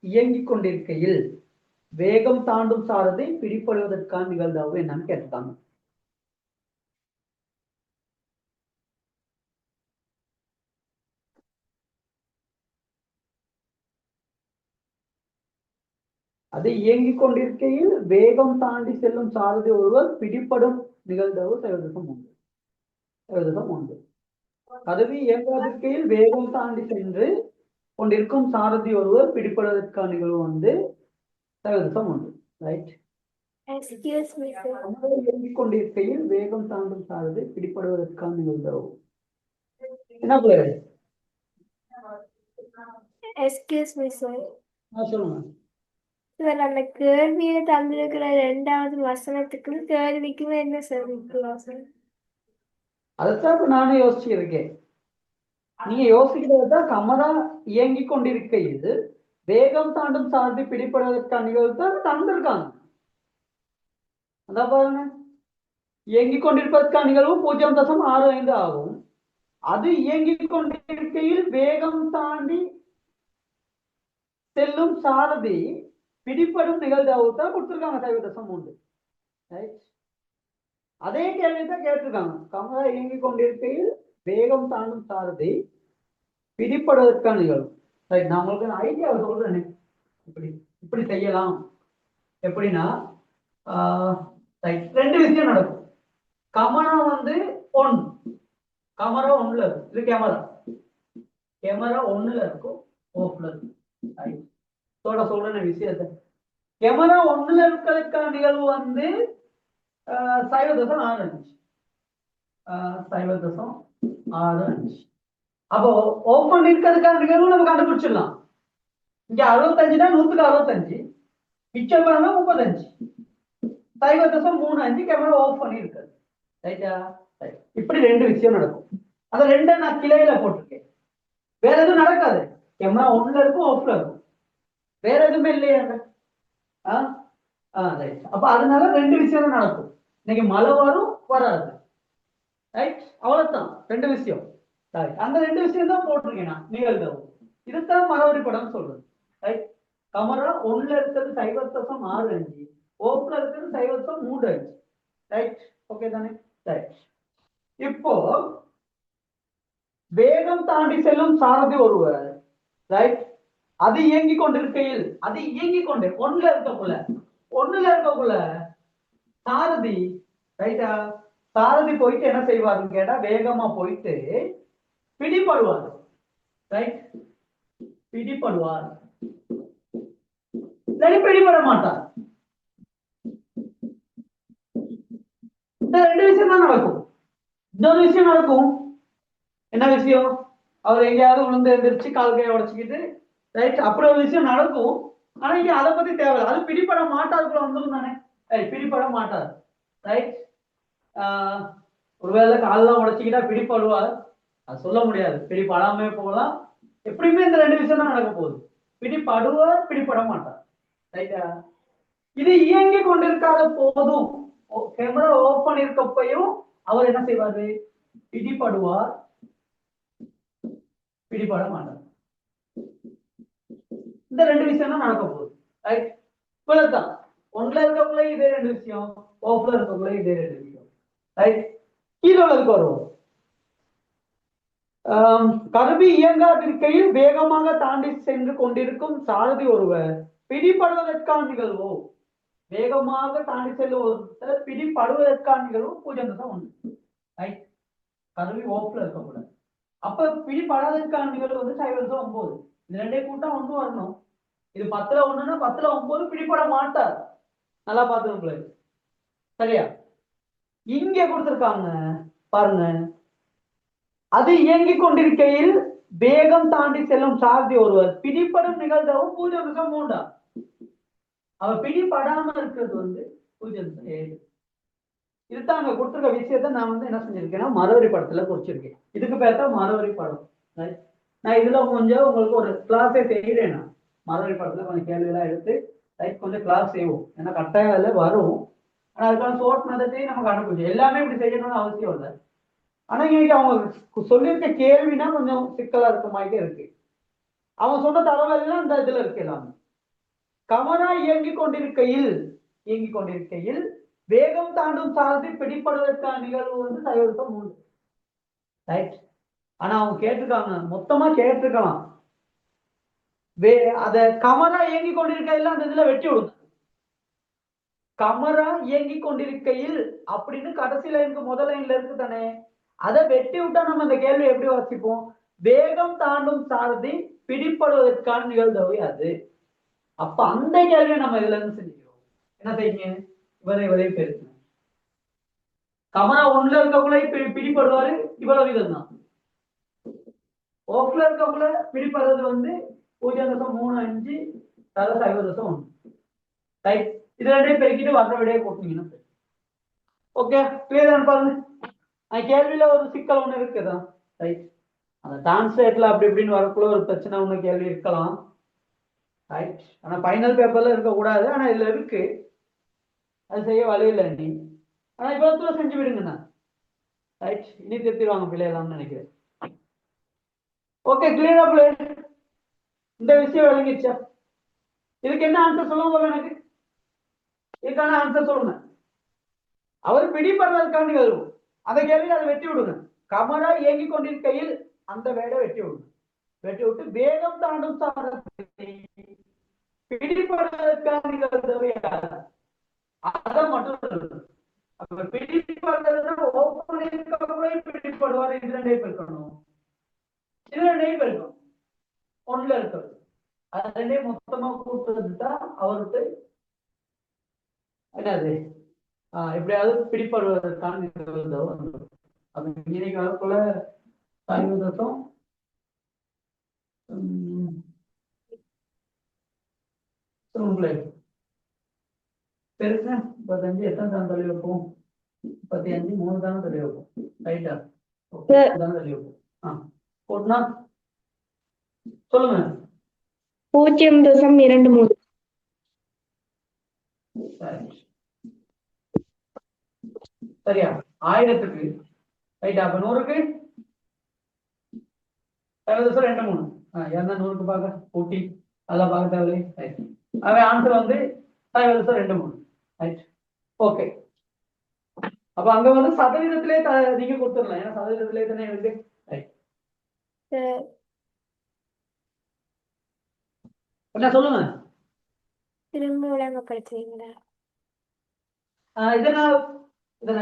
இயங்கிக் கொண்டிருக்கையில் வேகம் தாண்டும் சாரதி பிடிபடுவதற்கான நிகழ்தகவு என்னன்னு கேட்டிருக்காங்க அது இயங்கிக் கொண்டிருக்கையில் வேகம் தாண்டி செல்லும் சாரதி ஒருவர் பிடிப்படும் நிகழ்தகவு 0.1 கருவி இயங்காதிருக்கையில் வேகம் தாண்டி சென்று கொண்டிருக்கும் சாரதி ஒருவர் பிடிப்படுவதற்கான நிகழ்வு வந்து 0.1 ரைட் Excuse me, sir. இயங்கிக் கொண்டிருக்கையில் வேகம் தாண்டும் சாரதி பிடிப்படுவதற்கான நிகழ்தகவு என்ன பிள்ளை Excuse me, sir. சொல்லுங்க சார் அந்த கேள்வியில தந்திருக்கிற 2வது வசனத்துக்கு கேள்விக்குமே என்ன சார் வித்தியாசம்? அதைத்தான் இப்ப நானே யோசிச்சு இருக்கேன் நீங்க யோசிக்கிறதுதான் கமரா இயங்கிக் கொண்டிருக்கையில் வேகம் தாண்டும் சாரதி பிடிப்படுவதற்கான நிகழ்வு தான் தந்திருக்காங்க அதான் பாருங்க இயங்கிக் கொண்டிருப்பதற்கான நிகழ்வு 0.65 ஆகும் அது இயங்கிக் கொண்டிருக்கையில் வேகம் தாண்டி செல்லும் சாரதி பிடிப்படும் நிகழ்தகவு தான் கொடுத்திருக்காங்க 0.3 ரைட் அதே கேள்வி தான் கேட்டிருக்காங்க கமரா இயங்கிக் கொண்டிருக்கையில் வேகம் தாண்டும் சாரதி பிடிப்படுவதற்கான நிகழ்வு ரைட் நான் உங்களுக்கு ஐடியா சொல்றேன் இப்படி செய்யலாம் எப்படின்னா ரைட் 2 விஷயம் நடக்கும் கமரா வந்து கமரா 1ல இருக்கும் இது கேமரா 1ல இருக்கும் ஓஃப்ல இருக்கும் சொல்றேன் விஷயத்தை கேமரா 1ல இருக்கிறதுக்கான நிகழ்வு வந்து 0.65 0.65 அப்போ ஓப்பன் இருக்கிறதுக்கான நிகழ்வு நம்ம கண்டுபிடிச்சிடலாம். இங்க 65னா 100க்கு 65, மிச்சம் பாருங்க 35, 0.35 கேமரா ஆஃப் பண்ணி இருக்காது. ரைட்டா? இப்படி ரெண்டு விஷயம் நடக்கும். அந்த ரெண்டை நான் கிளையில போட்டிருக்கேன். வேற எதுவும் நடக்காது. கேமரா ஒன்ல இருக்கும், ஆஃப்ல இருக்கும், வேற எதுவுமே இல்லையாங்க. ரைட். அப்ப அதனால ரெண்டு விஷயம் தான் நடக்கும். இன்னைக்கு மழை வரும், வராது. ரைட், அவ்வளவுதான் ரெண்டு விஷயம். அந்த ரெண்டு விஷயம் தான் போட்டிருக்கேன் நான் நிகழ்வு. இதுதான் மரவரி படம் சொல்றது. ரைட், கமரா ஒன்ல இருக்கிறது 0.65, ஓப்ல இருக்கிறது 0.35. ரைட், ஓகே தானே? ரைட். இப்போ வேகம் தாண்டி செல்லும் சாரதி ஒருவர், ரைட், அது இயங்கிக் கொண்டிருக்கையில், அது இயங்கிக் கொண்டே ஒன்னுல இருக்கக்குள்ள சாரதி, ரைட்டா, சாரதி போயிட்டு என்ன செய்வாருன்னு கேட்டா வேகமா போயிட்டு பிடிபடுவார். ரைட், பிடிபடுவார், பிடிபட மாட்டார். இந்த ரெண்டு விஷயம் தான் நடக்கும். இன்னொரு விஷயம் நடக்கும். என்ன விஷயம்? அவர் எங்கேயாவது விழுந்து எந்திரிச்சு கால் கையை உடச்சுக்கிட்டு, ரைட், அப்படி ஒரு விஷயம் நடக்கும். ஆனா இங்க அதை பத்தி தேவையில்லை. அது பிடிபட மாட்டாருக்குள்ள வந்துடும் தானே. பிடிபட மாட்டார். ரைட், ஒருவேளை காலெல்லாம் உடைச்சிக்கிட்டா பிடிபடுவார், அது சொல்ல முடியாது. பிடிபடாமே போகலாம். எப்படியுமே இந்த ரெண்டு விஷயம் தான் நடக்க போகுது. பிடிபடுவார், பிடிபட மாட்டார். ரைட்டா? இது இயங்கி கொண்டிருக்காத போதும், கேமரா ஓபன் இருக்கப்பையும் அவர் என்ன செய்வாரு? பிடிபடுவார், பிடிபட மாட்டார். இந்த ரெண்டு விஷயம் தான் நடக்க போகுது. ரைட், இவ்வளவுதான். ஒன்ல இருக்கக்குள்ள இதே ரெண்டு விஷயம், ஓஃப்ல இருக்கக்குள்ள இதே ரெண்டு விஷயம். ரைட், கீழே உள்ளதுக்கு வருவோம். கருவி இயங்காதிருக்கையில் வேகமாக தாண்டி சென்று கொண்டிருக்கும் சாரதி ஒருவர் பிடிபடுவதற்கான நிகழ்வோ, வேகமாக தாண்டி செல்லும் ஒருத்தர் பிடிபடுவதற்கான நிகழ்வு 0.1. ரைட், கருவி ஓஃப்ல இருக்கக்கூடாது. அப்ப பிடிபடாததற்கான நிகழ்வு வந்து 0.9. இது ரெண்டே கூட்டம் ஒன்று வரணும். இது 10ல 1ன்னா 10ல 9 பிடிபட மாட்டார். நல்லா பார்த்துக்கோங்களே. சரியா? இங்க கொடுத்திருக்காங்க பாருங்க, அது இயங்கிக் கொண்டிருக்கையில் வேகம் தாண்டி செல்லும் சாரதி ஒருவர் பிடிபடும் நிகழ்தகவு 0.3. அவ பிடிபடாம இருக்கிறது வந்து 0.7. இதுதான் அங்க கொடுத்திருக்க விஷயத்த நான் வந்து என்ன செஞ்சிருக்கேன்னா மரவரி படத்துல குறிச்சிருக்கேன். இதுக்கு பேர் தான் மரவரி படம். நான் இதுல கொஞ்சம் உங்களுக்கு ஒரு கிளாஸே செய்கிறேன். நான் மரவரி படத்துல கொஞ்சம் கேள்வியெல்லாம் எடுத்து கொஞ்சம் கிளாஸ் செய்வோம். ஏன்னா கட்டாயம் அதுல வரும். ஆனா அதுக்கான ஷார்ட் மெத்தட்டையும் நம்ம கண்டுபிடிச்சோம். எல்லாமே இப்படி செய்யணும்னு அவசியம் இல்லை. ஆனா இன்னைக்கு அவங்க சொல்லியிருக்க கேள்வினா கொஞ்சம் சிக்கலா இருக்க மாதிரி இருக்கு. அவங்க சொன்ன தகவல் எல்லாம் இந்த இதுல இருக்கு எல்லாமே. கமரா இயங்கிக் கொண்டிருக்கையில் வேகம் தாண்டும் சாரதி பிடிப்படுவதற்கான நிகழ்வு வந்து 0.3. ரைட், ஆனா அவங்க கேட்டிருக்காங்க, மொத்தமா கேட்டிருக்கலாம். அத கமரா இயங்கிக் கொண்டிருக்கையில் அந்த இதுல வெட்டி விடுங்க. கமரா இயங்கிக் கொண்டிருக்கையில் அப்படின்னு கடைசி லைனுக்கு முதல் லைன்ல இருக்கு தானே, அதை வெட்டி விட்டா நம்ம இந்த கேள்வி எப்படி வாசிப்போம்? வேகம் தாண்டும் சாரதி பிடிப்படுவதற்கான நிகழ்தகவு அது. அப்ப அந்த கேள்வியை நம்ம இதுல இருந்து செஞ்சுக்கிறோம். என்ன செய்யுங்க? இவரை பெருக்கணும். கமரா ஒன்ல இருக்கக்குள்ள பிடிப்படுவாரு, இவ்வளவு விதம் தான். ஓஃப்ல இருக்கக்குள்ள பிடிப்படுறது வந்து 0.35 0.1. ரைட், இது ரெண்டையும் பெருக்கிட்டு வர்ற விடையை போட்டீங்கன்னா ஓகே, கிளியர் பாருங்க. கேள்வியில ஒரு சிக்கல் ஒண்ணு இருக்குதான். ரைட், அந்த டிரான்ஸ்லேட்ல அப்படி இப்படின்னு வரக்குள்ள ஒரு பிரச்சனை ஒண்ணு கேள்வி இருக்கலாம். ரைட், ஆனா ஃபைனல் பேப்பர்ல இருக்கக்கூடாது. ஆனா இதுல இருக்கு, அது செய்ய வழியில்லை நீ. ஆனா இவ்வளவு செஞ்சு விடுங்கண்ணா. ரைட், இனி திருத்திடுவாங்க பிள்ளைகளாம்னு நினைக்கிறேன். ஓகே, கிளியரா பிள்ளை? இந்த விஷயம் விளங்கிச்சா? இதுக்கு என்ன ஆன்சர் சொல்லுங்க எனக்கு? இதுக்கான ஆன்சர் சொல்லுங்க. அவர் பிடிபடுறதுக்கான நிகழ்வு, அதை கேள்வி அதை வெட்டி விடுங்க. கமரா இயங்கிக் கொண்டிருக்கையில் அந்த வேடை வெட்டி விடுங்க. வெட்டி விட்டு வேகம் தாண்டும் சாரதி பிடிபடுவதற்கான நிகழ்வு அதை மட்டும் பிடிபடுறதுன்னா பிடிப்படுவார். இது ரெண்டையும் பெருக்கணும். இது ரெண்டையும் பெருக்கணும். ஒன்றுல இருக்கிறது அது ரெண்டையும் மொத்தமா கூட்டுறது தான் அவருக்கு என்னது, எப்படியாவது பிடிப்படுவதற்கான நிகழ்வு. அது இன்னைக்கு வரக்குள்ள 50 சொல்லுங்களே பெருசா 35 எத்தனை தான் தள்ளி வைப்போம்? 35 3 தானே தள்ளி வைப்போம். ரைட்டா? ஓகே, தானே தள்ளி வைப்போம். போட்டுனா சொல்லுங்க. 0.23. சரியா? 1000க்கு ரைட்டா? அப்ப 100க்கு 23. என்ன 100க்கு பார்க்க கூட்டி அதெல்லாம் பார்க்க தேவையில்லை. அவன் ஆன்சர் வந்து 23. Right, okay. அப்ப அங்க வந்து சதவீதத்திலே நீங்க கொடுத்துடலாம், ஏன்னா சதவீதத்திலே தானே இருக்கு. என்ன சொல்லுங்க. திரும்ப விளங்கப்படுத்துவீங்களா? இதை நான்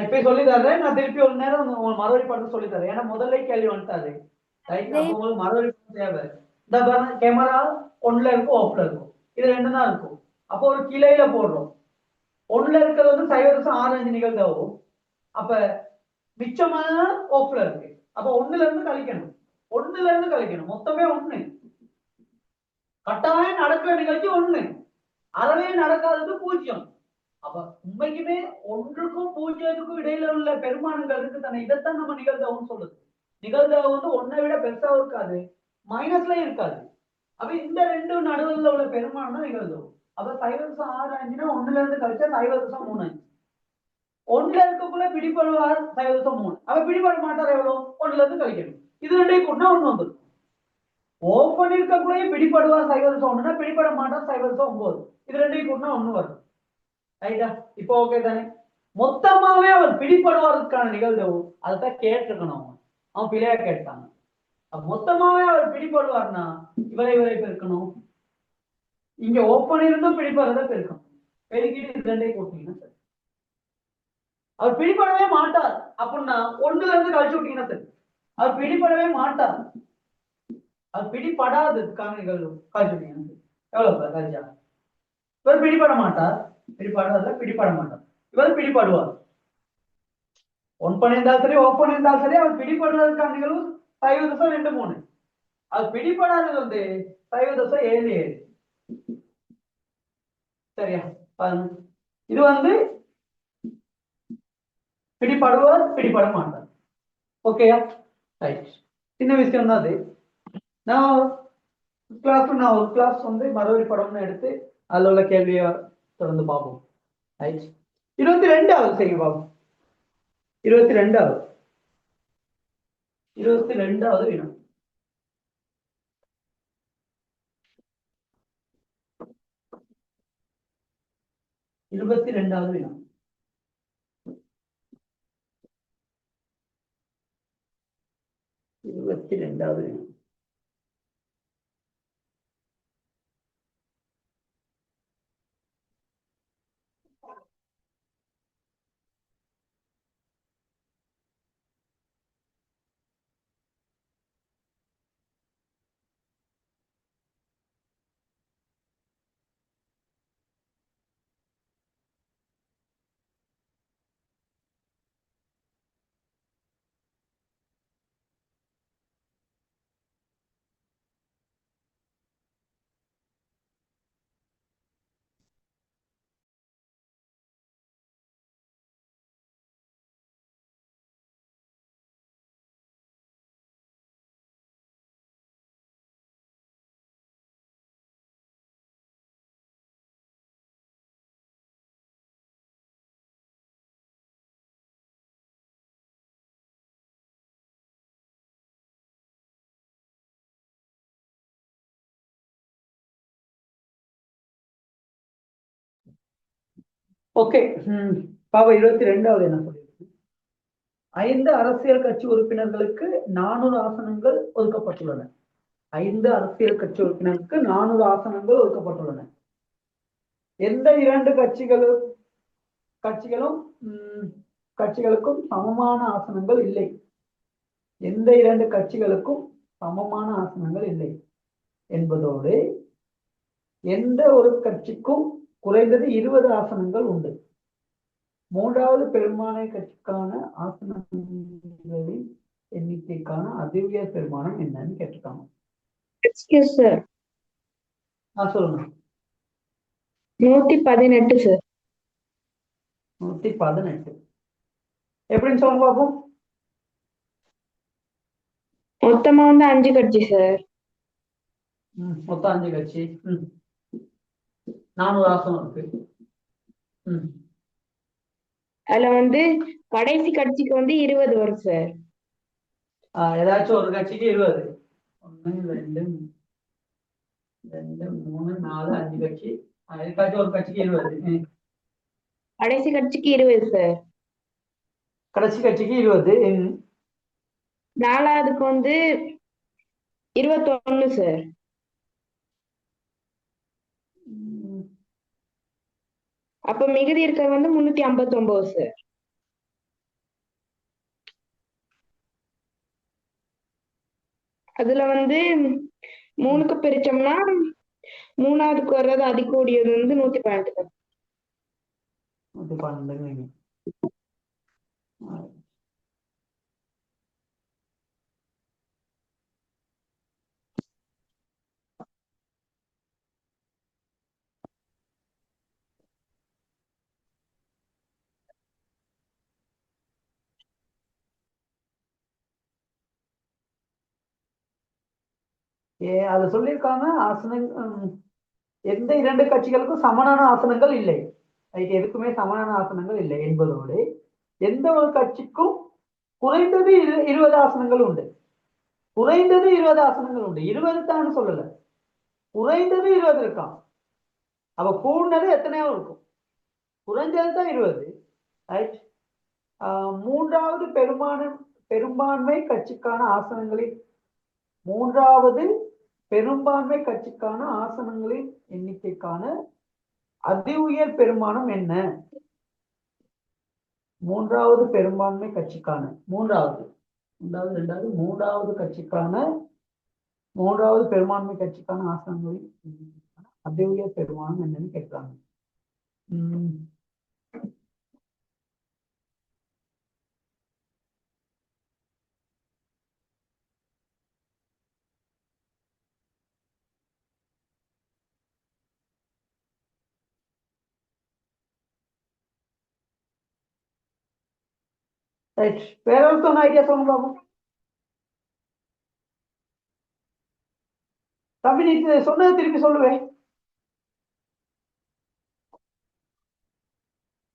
இப்ப சொல்லி தர்றேன். நான் திருப்பி ஒரு நேரம் உங்களுக்கு மறுபடி படம் சொல்லி தரேன், ஏன்னா முதல்ல கேள்வி வந்துட்டாது. ரைட், அப்போ உங்களுக்கு மறுபடி தேவை. இந்த கேமரா ஒன்ல இருக்கும், ஆஃப்ல இருக்கும். இது ரெண்டு தான் இருக்கும். அப்போ ஒரு கிளையில போடுறோம். ஒன்ல இருக்கிறது வந்து 0.65 நிகழ்தாகும். அப்ப மிச்சமான ஆஃப்ல இருக்கு. அப்ப 1ல இருந்து கழிக்கணும். 1ல இருந்து கழிக்கணும். மொத்தமே 1. கட்டாயம் நடக்கிற நிகழ்ச்சி 1, அறவே நடக்காதது 0. அப்ப உண்மைக்குமே 1க்கும் 0க்கும் இடையில உள்ள பெருமானங்கள் இருக்கு தானே, இதைத்தான் நம்ம நிகழ்தாவும் சொல்லுது. நிகழ்தாவு வந்து 1 விட பெருசா இருக்காது, மைனஸ்லயும் இருக்காது. அப்ப இந்த ரெண்டு நடுவில் உள்ள பெருமானம் தான் நிகழ்தாவு. அப்ப 0.65 1ல இருந்து கழிச்சா 0.35. 1ல இருக்கக்குள்ள பிடிப்படுவார் 0.3. அப்ப பிடிபட மாட்டார் எவ்வளவு? 1ல இருந்து கழிக்கணும். இது ரெண்டையும் கூட்டினா 1 வந்துடும். ஓப்பன் இருக்கக்குள்ளே பிடிப்படுவார் 0.1னா பிடிபட மாட்டார் 0.9. இது ரெண்டையும் கூட்டினா 1 வரும். ரைட்டா? இப்போ ஓகே தானே? மொத்தமாவே அவர் பிடிப்படுவதற்கான நிகழ்வு அதைத்தான் கேட்டிருக்கணும். அவன் பிழையா கேட்டாங்க. மொத்தமாவே அவர் பிடிப்படுவார்னா இவரை பெருக்கணும். இங்க ஓப்பன் இருந்தும் பிடிப்படுறத பெருக்கணும். பெருக்கிட்டு ரெண்டையும் கூட்டிங்கன்னா சரி. அவர் பிடிபடவே மாட்டார் அப்படின்னா 1ல இருந்து கழிச்சு விட்டீங்கன்னா சரி. அவர் பிடிபடவே மாட்டார், அது பிடிபடாததுக்கான நிகழ்வு கழிச்சு விட்டீங்கன்னா எவ்வளவு கழிச்சா? இவர் பிடிபட மாட்டார், பிடிபட மாட்டார். இவர் பிடிபடுவார். 1 பண்ணியிருந்தாலும் சரி, ஓப்பன் இருந்தாலும் சரி, அவர் பிடிபடுறதுக்கான நிகழ்வு 0.23. அது பிடிபடாதது வந்து 0.77. சரியா? இது வந்து பிடிபடுவார், பிடிபட மாட்டார். ஓகேயா? ரைட், சின்ன விஷயம் தான் அது. நான் ஒரு கிளாஸ் வந்து மறுபடி படம்னு எடுத்து அதுல உள்ள கேள்வியை தொடர்ந்து பார்ப்போம். ரைட், 22வது செய்யுங்க பாப்போம். 22வது வினா. இருபத்தி ரெண்டாவது வினா. ஓகே, பாவம் 22வது என்ன சொல்லியிருக்கு? 5 அரசியல் கட்சி உறுப்பினர்களுக்கு 400 ஆசனங்கள் ஒதுக்கப்பட்டுள்ளன. 5 அரசியல் கட்சி உறுப்பினருக்கு 400 ஆசனங்கள் ஒதுக்கப்பட்டுள்ளன. எந்த 2 கட்சிகளுக்கும் சமமான ஆசனங்கள் இல்லை. எந்த 2 கட்சிகளுக்கும் சமமான ஆசனங்கள் இல்லை என்பதோடு எந்த ஒரு கட்சிக்கும் குறைந்தது 20 ஆசனங்கள் உண்டு. 3வது பெரும்பான்மை கட்சிக்கான ஆசனங்களின் எண்ணிக்கைக்கான அதிக பெருமானம் என்னன்னு கேட்டிருக்காங்க. Excuse sir. சொல்லுங்க. 118 சார். 118 எப்படின்னு சொல்லுங்க பாப்போம். மொத்தமா வந்து 5 கட்சி சார். மொத்தம் 5 கட்சி. 400 ஆசனம் இருக்கு. அதுல வந்து கடைசி கட்சிக்கு வந்து 20 வரும் சார். ஏதாச்சும் ஒரு கட்சிக்கு 20. 1 2 2 3 4 5 கட்சி. ஏதாச்சும் ஒரு கட்சிக்கு 20. கடைசி கட்சிக்கு 20 சார். கடைசி கட்சிக்கு 20. நாலாவதுக்கு வந்து 21 சார். அப்ப மிகுதி இருக்க வந்து 359 சார். அதுல வந்து 3க்கு பிரிச்சோம்னா மூணாவதுக்கு வர்றது அதிகூடியது வந்து 112 சார். 112. அது சொல்லியிருக்காங்க. எந்த 2 கட்சிகளுக்கும் சமனான ஆசனங்கள் இல்லை. எதுக்குமே சமனான ஆசனங்கள் இல்லை என்பதோடு எந்த ஒரு கட்சிக்கும் குறைந்தது 20 ஆசனங்கள் உண்டு. குறைந்தது 20 ஆசனங்கள் உண்டு. 20 தான் சொல்லல, குறைந்தது 20 இருக்கான். அவ கூடுனது எத்தனையோ இருக்கும், குறைஞ்சது தான் 20. ரைட். மூன்றாவது பெரும்பான்மை கட்சிக்கான ஆசனங்களில் மூன்றாவது பெரும்பான்மை கட்சிக்கான ஆசனங்களின் எண்ணிக்கைக்கான அதி உயர் பெருமானம் என்ன? மூன்றாவது பெரும்பான்மை கட்சிக்கான மூன்றாவது பெரும்பான்மை கட்சிக்கான ஆசனங்களின் அதி உயர் பெருமானம் என்னன்னு கேட்கிறாங்க. வேற ஒருத்தவங்க ஐடியா சொல்லுங்க பாபு. தம்பி நீ சொன்னது திருப்பி சொல்லுவேன்.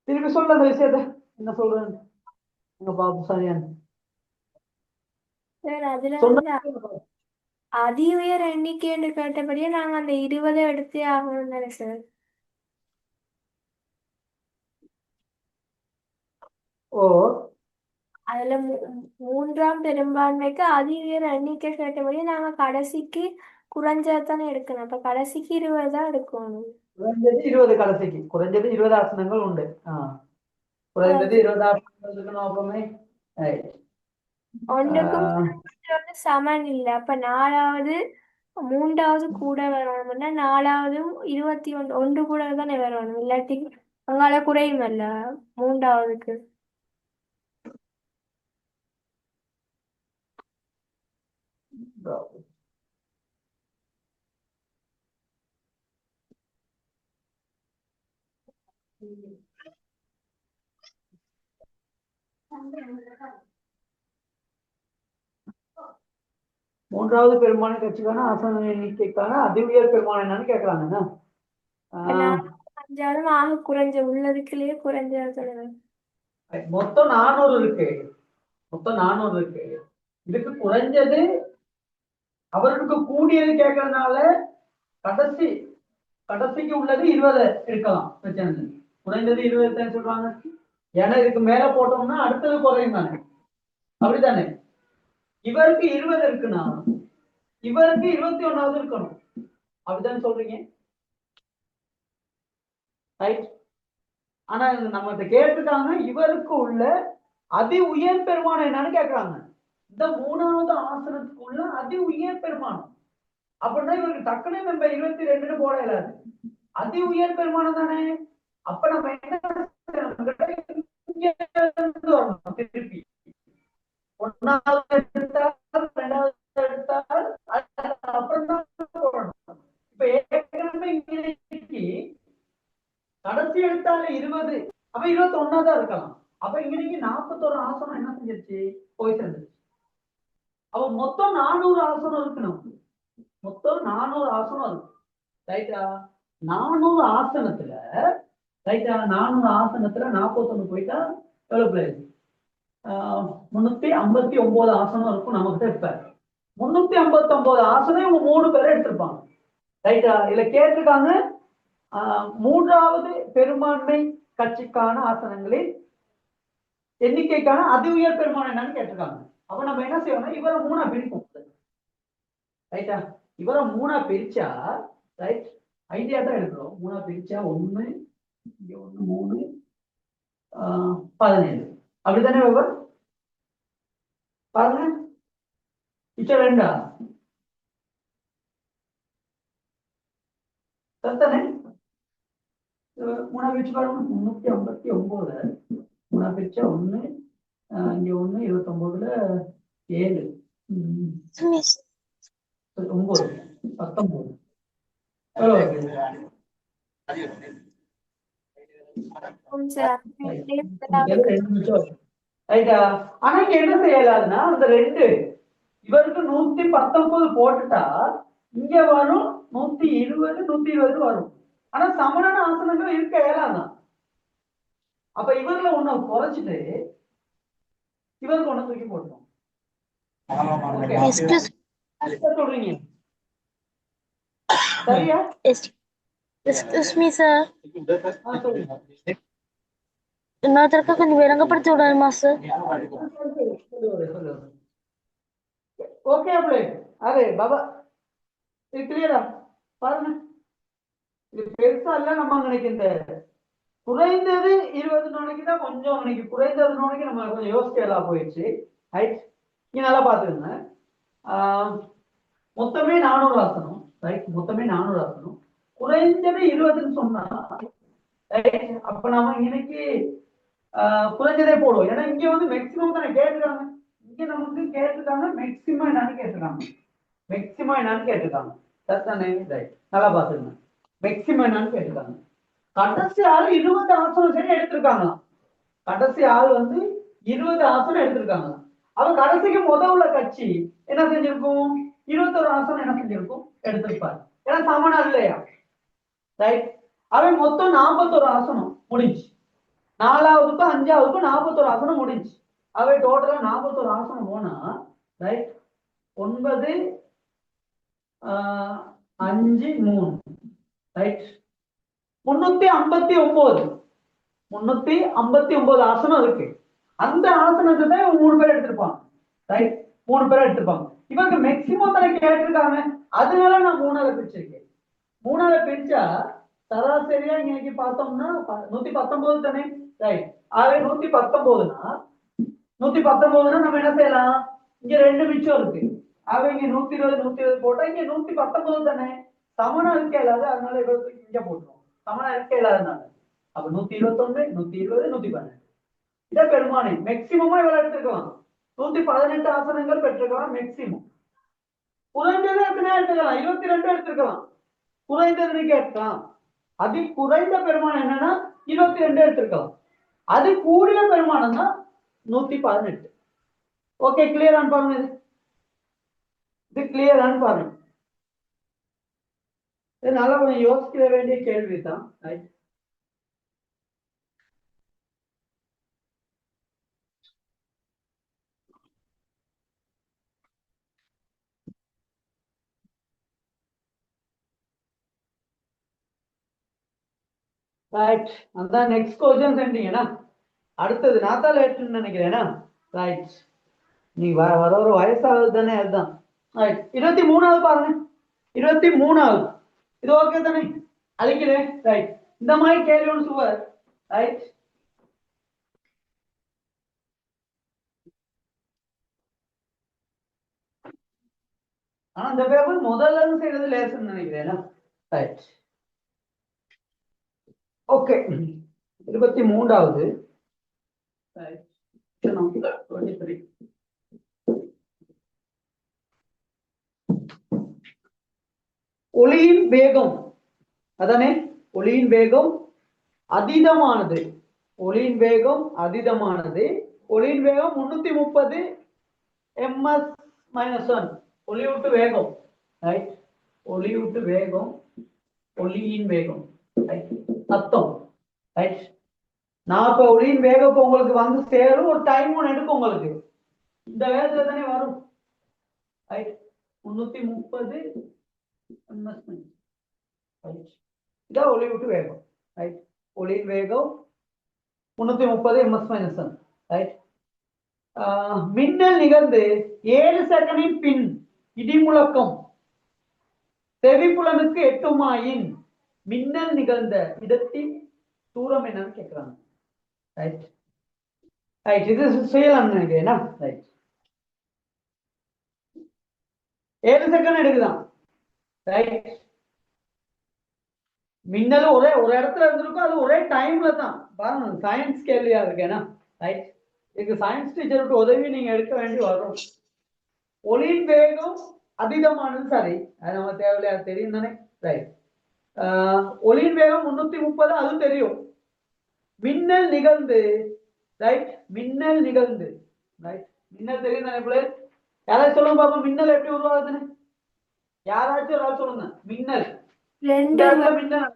திருப்பி சொல்ல அந்த விஷயத்த என்ன சொல்றேன் பாபு. சரியான சார் அதுல வந்து அதி உயர் எண்ணிக்கை என்று கேட்டபடியே நாங்க அந்த 20 எடுத்தே ஆகணும் தானே சார்? ஓ அதுல மூன்றாம் பெரும்பான்மைக்கு அதி உயர் எண்ணிக்கை கேட்டபடியே நாங்க கடைசிக்கு குறைஞ்சதானே எடுக்கணும். அப்ப கடைசிக்கு 20 தான் எடுக்கணும். குறைஞ்சது 20 கடைசிக்கு குறைஞ்சது 20 ஆசனங்கள் உண்டு. குறைந்தது 20 ஆசனங்கள் இருக்கணும். அப்பமே ஒன்றுக்கும் ஒன்று சமன் இல்லை. அப்ப நாலாவது மூன்றாவது கூட வரணும்னா நாலாவதும் 21 கூட தானே வரணும். இல்லாட்டி அங்கால குறையும் அல்ல மூன்றாவதுக்கு. மூன்றாவது பெரும்பான்மை கட்சிக்கான ஆசன எண்ணிக்கைக்கான அதி உயர் பெருமானம் என்னன்னு கேட்கறாங்க. 5வது ஆக குறைஞ்ச உள்ளதுக்குள்ளேயே குறைஞ்சது. மொத்தம் 400 இருக்கு. இதுக்கு குறைஞ்சது அவருக்கு கூடியது கேட்கறதுனால கடைசிக்கு உள்ளது 20 இருக்கலாம். பிரச்சனை இல்லை. குறைந்தது 20 சொல்றாங்க. ஏன்னா இதுக்கு மேல போட்டோம்னா அடுத்தது குறையும் தானே, அப்படித்தானே? இவருக்கு 20 இருக்குன்னா இவருக்கு 21வது இருக்கணும், அப்படித்தானே சொல்றீங்க? ரைட். ஆனா நம்ம கேட்டுட்டாங்க இவருக்கு உள்ள அதி உயர் பெருமானம் என்னன்னு கேட்கறாங்க. இந்த 3வது ஆசனத்துக்கு உள்ள அதி உயர் பெருமானம் அப்படின்னா இவருக்கு டக்குனு நம்ம 22 போட இயலாது. அதி உயர் பெருமானம் தானே. அப்ப நம்ம என்ன திருப்பி 1வது எடுத்தால் 2வது எடுத்தால் அப்புறம் தான் எடுத்தால 20, அப்ப 21 தான் இருக்கலாம். அப்ப இங்க நீங்க 41 ஆசனம் என்ன செஞ்சிருச்சு, போய் சேர்ந்துருச்சு. அப்ப மொத்தம் 400 ஆசனம் இருக்கணும். மொத்தம் 400 ஆசனம் இருக்கு. ரைட்டா? 400 ஆசனத்துல ரைட்டா, 400 ஆசனத்துல 41 போயிட்டா எவ்வளவு பிளேஸ்? 359 ஆசனம் இருக்கும் நமக்கு. இப்ப 359 ஆசனம் இவங்க 3 பேரை எடுத்திருப்பாங்க. ரைட்டா? இதுல கேட்டிருக்காங்க மூன்றாவது பெரும்பான்மை கட்சிக்கான ஆசனங்களில் எண்ணிக்கைக்கான அதி உயர் பெருமானம் என்னன்னு கேட்டிருக்காங்க. அப்ப நம்ம என்ன செய்யணும், இவரை 3ஆ பிரிப்போம். ரைட்டா? இவரை 3ஆ பிரிச்சா ரைட் ஐடியா தான் எடுக்கிறோம். 3ஆ பிரிச்சா 1 இங்க 1 3 17 அப்படித்தானே விவர்? பாருங்க மிச்சம் 2 சரிதானே? 3ஆ பிரிச்சு பாருங்க. 359 3ஆ பிரிச்சா 1 இங்க 1 29ல 7 மிஸ் 9 19 எவ்வளவு வருது? சார் ரைட்டா? ஆனா இங்க என்ன செய்யலாதுன்னா அந்த 2 இவருக்கு 119 போட்டுட்டா இங்க வரும் 120 120 வரும். ஆனா சமணன ஆசனங்கள் இருக்க இயலாதான். அப்ப இவர்ல ஒண்ணு குறைச்சிட்டு இவருக்கு ஒண்ணு தூக்கி போட்டோம். சொல்றீங்க சரியா? எக்ஸ்கியூஸ் மீ சார், சொல்லுங்க. இன்னொருத்தருக்கு கொஞ்சம் விளங்கப்படுத்தி விடணுமா சார்? ஓகே அப்படி அரே பாபா இது கிளியரா பாருங்க. இது பெருசா இல்ல நம்ம நினைக்கின்ற குறைந்தது 20 நாளைக்கு தான் கொஞ்சம் நினைக்கு குறைந்தது நாளைக்கு நம்ம கொஞ்சம் யோசிக்கலாம் போயிடுச்சு. ரைட்? நீங்க நல்லா பாத்துக்கோங்க. மொத்தமே 400 ஆசனம். ரைட்? மொத்தமே 400 ஆசனம். குறைந்தது 20ன்னு சொன்னா அப்ப நாம இன்னைக்கு குறைஞ்சதே போடுவோம். ஏன்னா இங்க வந்து மேக்சிமம் தானே கேட்டுருக்காங்க. இங்க நமக்கு கேட்டுருக்காங்க மேக்சிமம் என்னன்னு கேட்டிருக்காங்க. மேக்சிமம் என்னன்னு கேட்டிருக்காங்க. சரிதானே? ரைட், நல்லா பாத்துருங்க. மேக்சிமம் என்னன்னு கேட்டிருக்காங்க. கடைசி ஆள் 20 ஆசனம் சரி எடுத்திருக்காங்க. கடைசி ஆள் வந்து 20 ஆசனம் எடுத்திருக்காங்க. அவ கடைசிக்கு உள்ள கட்சி என்ன செஞ்சிருக்கும், 21 ஆசனம் என்ன செஞ்சிருக்கும் எடுத்திருப்பாரு. ஏன்னா சமனா இல்லையா? ரைட்? அவன் மொத்தம் 41 ஆசனம் முடிஞ்சு. 4ஆவதுக்கும் 5ஆவதுக்கும் 41 ஆசனம் முடிஞ்சு. அவை டோட்டலா 41 ஆசனம் போனா ரைட் 9 5 3 ரைட் 359 ஆசனம் இருக்கு. அந்த ஆசனத்தை தான் 3 பேர் எடுத்திருப்பாங்க. ரைட்? 3 பேர் எடுத்திருப்பாங்க. இவங்க மேக்சிமம் தானே கேட்டிருக்காங்க. அதனால நான் 3ஆல பிரிச்சிருக்கேன். 3ஆல பிரிச்சா சராசரியா இன்னைக்கு பார்த்தோம்னா 119 தானே? ரைட். ஆகவே 119னா நம்ம என்ன செய்யலாம், இங்க 2 மிச்சம் இருக்கு. ஆகவே இங்க 120 120 போட்டா இங்க 119 தானே? சமனா இருக்க இல்லாத, அதனால இங்க போட்டுருவோம். சமனா இருக்க இல்லாதனால அப்ப 121 120 112 இத பெருமானை மேக்சிமமா இவ்வளவு எடுத்துக்கலாம். 118 ஆசனங்கள் பெற்றிருக்கலாம் மேக்சிமம். குறைந்தது எத்தனை எடுத்துக்கலாம்? 22 எடுத்துக்கலாம். குறைந்ததுன்னு கேட்கலாம். அதி குறைந்த பெருமானம் என்னன்னா 22 எடுத்திருக்கலாம். அது கூடிய பெருமானம் தான் 118. ஓகே, கிளியரான்னு பாருங்க. இது கிளியரான்னு பாருங்க. இதனால கொஞ்சம் யோசிக்க வேண்டிய கேள்விதான். ரைட்? ரைட், அதான் நெக்ஸ்ட் கொஸ்டின் செஞ்சீங்கன்னா அடுத்தது நான் தான் லேட்டுன்னு நினைக்கிறேன்னா. ரைட், நீ வர ஒரு வயசாகுது தானே, அதுதான். ரைட், 23வது பாருங்க. 23வது இது ஓகே தானே? அழிக்கிறேன். ரைட், இந்த மாதிரி கேள்வி ஒன்று சுவர். ரைட், ஆனா இந்த பேப்பர் முதல்ல இருந்து செய்யறது லேசுன்னு நினைக்கிறேன். Right, okay. 23வது ஒளியின் வேகம். அதானே? ஒளியின் வேகம் அதீதமானது. ஒளியின் வேகம் அதீதமானது. ஒளியின் வேகம் 330 ms-1. ஒளியூட்டு வேகம், ரைட்? ஒளியூட்டு வேகம், ஒளியின் வேகம், ரைட்? சத்தம், ரைட்? நான் இப்ப ஒளியின் வேகம் உங்களுக்கு வந்து சேரும், ஒரு டைம் ஒன்று எடுக்கும் உங்களுக்கு. இந்த வேகத்துல தானே வரும், ரைட்? 330 ms, right? இதான் ஒளியூட்டு வேகம், ரைட்? ஒளியின் வேகம் 330 ms-1, ரைட்? மின்னல் நிகழ்ந்து 7 செகண்டின் பின் இடிமுழக்கம் செவிப்புலனுக்கு எட்டுமாயின் மின்னல் நிகழ்ந்த இடத்தின் தூரம் என்னன்னு கேட்கிறாங்க, ரைட்? ரைட், இது செய்யலாம் நினைக்கிறேன், ரைட்? 7 second எடுக்குதான், right? மின்னல் ஒரே ஒரு இடத்துல இருந்திருக்கும், அது ஒரே டைம்ல தான். பாருங்க, சயின்ஸ் கேள்வியா இருக்கேனா, ரைட்? இதுக்கு சயின்ஸ் டீச்சருக்கு உதவி நீங்க எடுக்க வேண்டி வரும். ஒளியின் வேகம் அதீதமானது, சரி, அது நம்ம தேவையில்லையா, தெரியும் தானே, ரைட்? ஒளியின் வேகம் 330, அது தெரியும். மின்னல் நிகழ்ந்து, ரைட்? மின்னல் நிகழ்ந்து, ரைட்? மின்னல் தெரியும் தானே பிள்ளை? யாராச்சும் சொல்லுங்க பாப்போம், மின்னல் எப்படி உருவாகுதுன்னு யாராச்சும் ஒரு ஆள் சொல்லுங்க. மின்னல், இந்த இடத்துல மின்னல்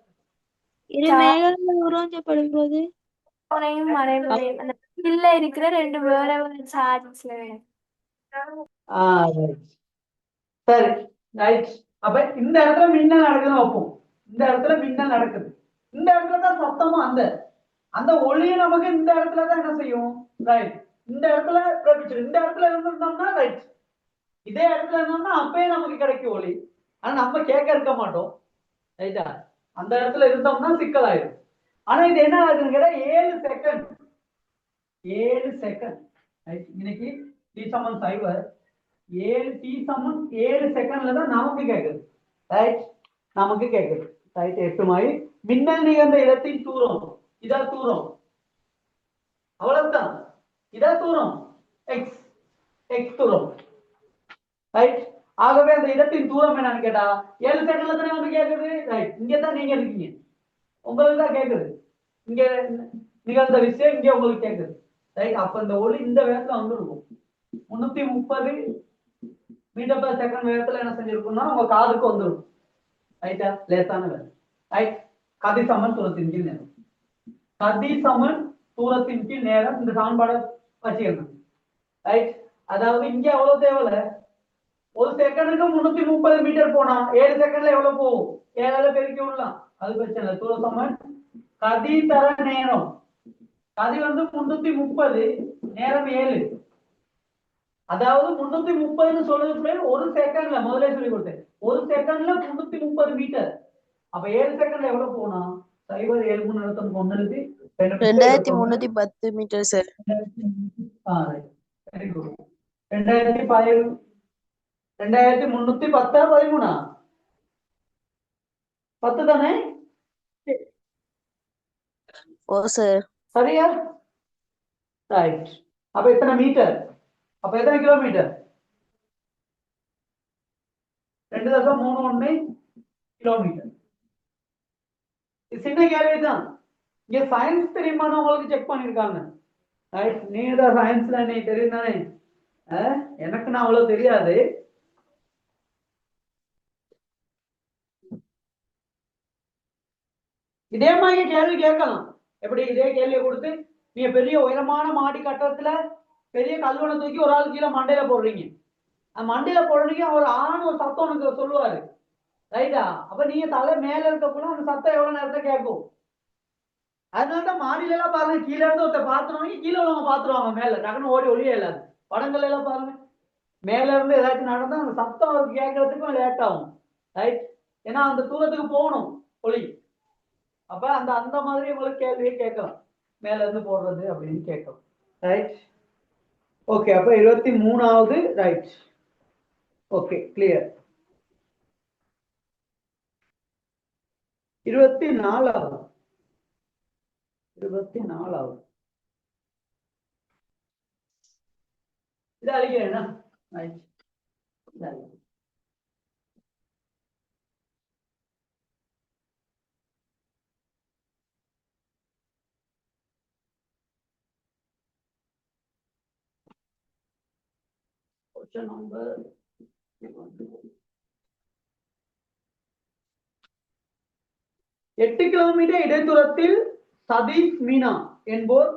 இரு மேகங்கள் உருவாக்கப்படும்போது மறைமுறையும் அந்த கீழ இருக்கிற ரெண்டு வேற வேற சார்ஜ்ல சரி, ரைட்? அப்ப இந்த இடத்துல மின்னல் நடக்குதுன்னு வைப்போம். இந்த இடத்துல மின்னல் நடக்குது, இந்த இடத்துல தான் சத்தமும் அந்த அந்த ஒளியை நமக்கு இந்த இடத்துல தான் என்ன செய்யும், ரைட்? இந்த இடத்துல பிரபிச்சிடும். இந்த இடத்துல இருந்திருந்தோம்னா, ரைட், இதே இடத்துல இருந்தோம்னா அப்பயே நமக்கு கிடைக்கும் ஒளி. ஆனா நம்ம கேட்க இருக்க மாட்டோம், ரைட்டா? அந்த இடத்துல இருந்தோம்னா சிக்கலாயிடும். ஆனா இது என்ன ஆகுதுன்னு கேட்டா 7 செகண்ட், 7 செகண்ட், ரைட்? இன்னைக்கு t=5, 7 செகண்ட்ல தான் நமக்கு கேட்குது, ரைட்? நமக்கு கேட்குது, ரைட்? 8 மைல். மின்னல் நிகழ்ந்த இடத்தின் தூரம், இதா தூரம், அவ்வளவுதான். இதா தூரம், எக்ஸ், எக்ஸ் தூரம், ரைட்? ஆகவே அந்த இடத்தின் தூரம் என்னன்னு கேட்டா 7 செகண்ட்ல தானே வந்து கேட்குது, ரைட்? இங்க தான் நீங்க இருக்கீங்க, உங்களுக்கு தான் கேட்குது. இங்க நிகழ்ந்த விஷயம் இங்க உங்களுக்கு கேட்குது, ரைட்? அப்ப இந்த ஒளி இந்த வேகத்துல வந்துருக்கும். 330 மீட்டர்/செகண்ட் வேகத்துல என்ன செஞ்சிருக்கும்னா உங்க காதுக்கு வந்துடும், ரைட்டா? லேசான வேகம், ரைட்? கதி சமன் தூரத்தின் கீழ் நேரம், கதி சமன் தூரத்தின் கீழ் நேரம். இந்த சமன்பாடை வச்சுக்கணும், ரைட்? அதாவது இங்க எவ்வளவு தேவையில்ல, ஒரு செகண்டுக்கு 330 மீட்டர் போனா 7 செகண்ட்ல எவ்வளவு போகும், 7ஆல பெருக்கி விடலாம், அது பிரச்சனை இல்லை. தூர சமன் கதி தர நேரம், கதி வந்து 330, நேரம் 7. அதாவது 330 சொல்றது ஒரு செகண்ட்ல, முதல்ல சொல்லி கொடுத்தேன், ஒரு செகண்ட்ல 330 மீட்டர். அப்ப 7 செகண்ட்ல எவ்வளவு போனா 0 7 3 நடத்தம் 2310 மீட்டர் சார். 2310 13 10 தானே? ஓ சார். சரியா, ரைட்? அப்ப எத்தனை மீட்டர், அப்ப எத்தனை கிலோமீட்டர்? 2.31 கிலோமீட்டர். சின்ன கேள்விதான். இங்க சயின்ஸ் தெரியுமான்னு உங்களுக்கு செக் பண்ணிருக்காங்க, ரைட்? நீங்க தான் சயின்ஸ்ல நீ தெரியும் தானே, எனக்கு நான் அவ்வளவு தெரியாது. இதே மாதிரி கேள்வி கேட்கலாம். எப்படி இதே கேள்வியை கொடுத்து நீங்க பெரிய உயரமான மாடி கட்டடத்துல பெரிய கல்வனை தூக்கி ஒரு ஆள் கீழே மண்டையில போடுறீங்க, அந்த மண்டையில போடுறீங்க, ஒரு ஆண் ஒரு சத்தம் உனக்கு சொல்லுவாரு, ரைட்டா? அப்ப நீங்க தலை மேல இருக்கப்போல அந்த சத்தம் எவ்வளவு நேரத்தை கேட்கும். அதனாலதான் மாடியில எல்லாம் பாருங்க, கீழே இருந்து ஒருத்தர் பாத்துருவாங்க, கீழே உள்ளவங்க பாத்துருவாங்க, மேல டக்குன்னு ஓடி ஒளியே இல்லாது. படங்கள்ல எல்லாம் பாருங்க, மேல இருந்து ஏதாச்சும் நடந்தா அந்த சத்தம் அவருக்கு கேட்கறதுக்கும் லேட் ஆகும், ரைட்? ஏன்னா அந்த தூரத்துக்கு போகணும் ஒளி. அப்ப அந்த அந்த மாதிரி உங்களுக்கு கேள்வியை கேட்கலாம், மேல இருந்து போடுறது அப்படின்னு கேட்கலாம், ரைட்? ஓகே, அப்ப 23வது, ரைட்? Okay, clear. 24வது, 24வது இதை அழிக்கிறேன்னா, ரைட்? Question number 8 கிலோமீட்டர் இடைத்தூரத்தில் சதீஷ் மீனா என்போர்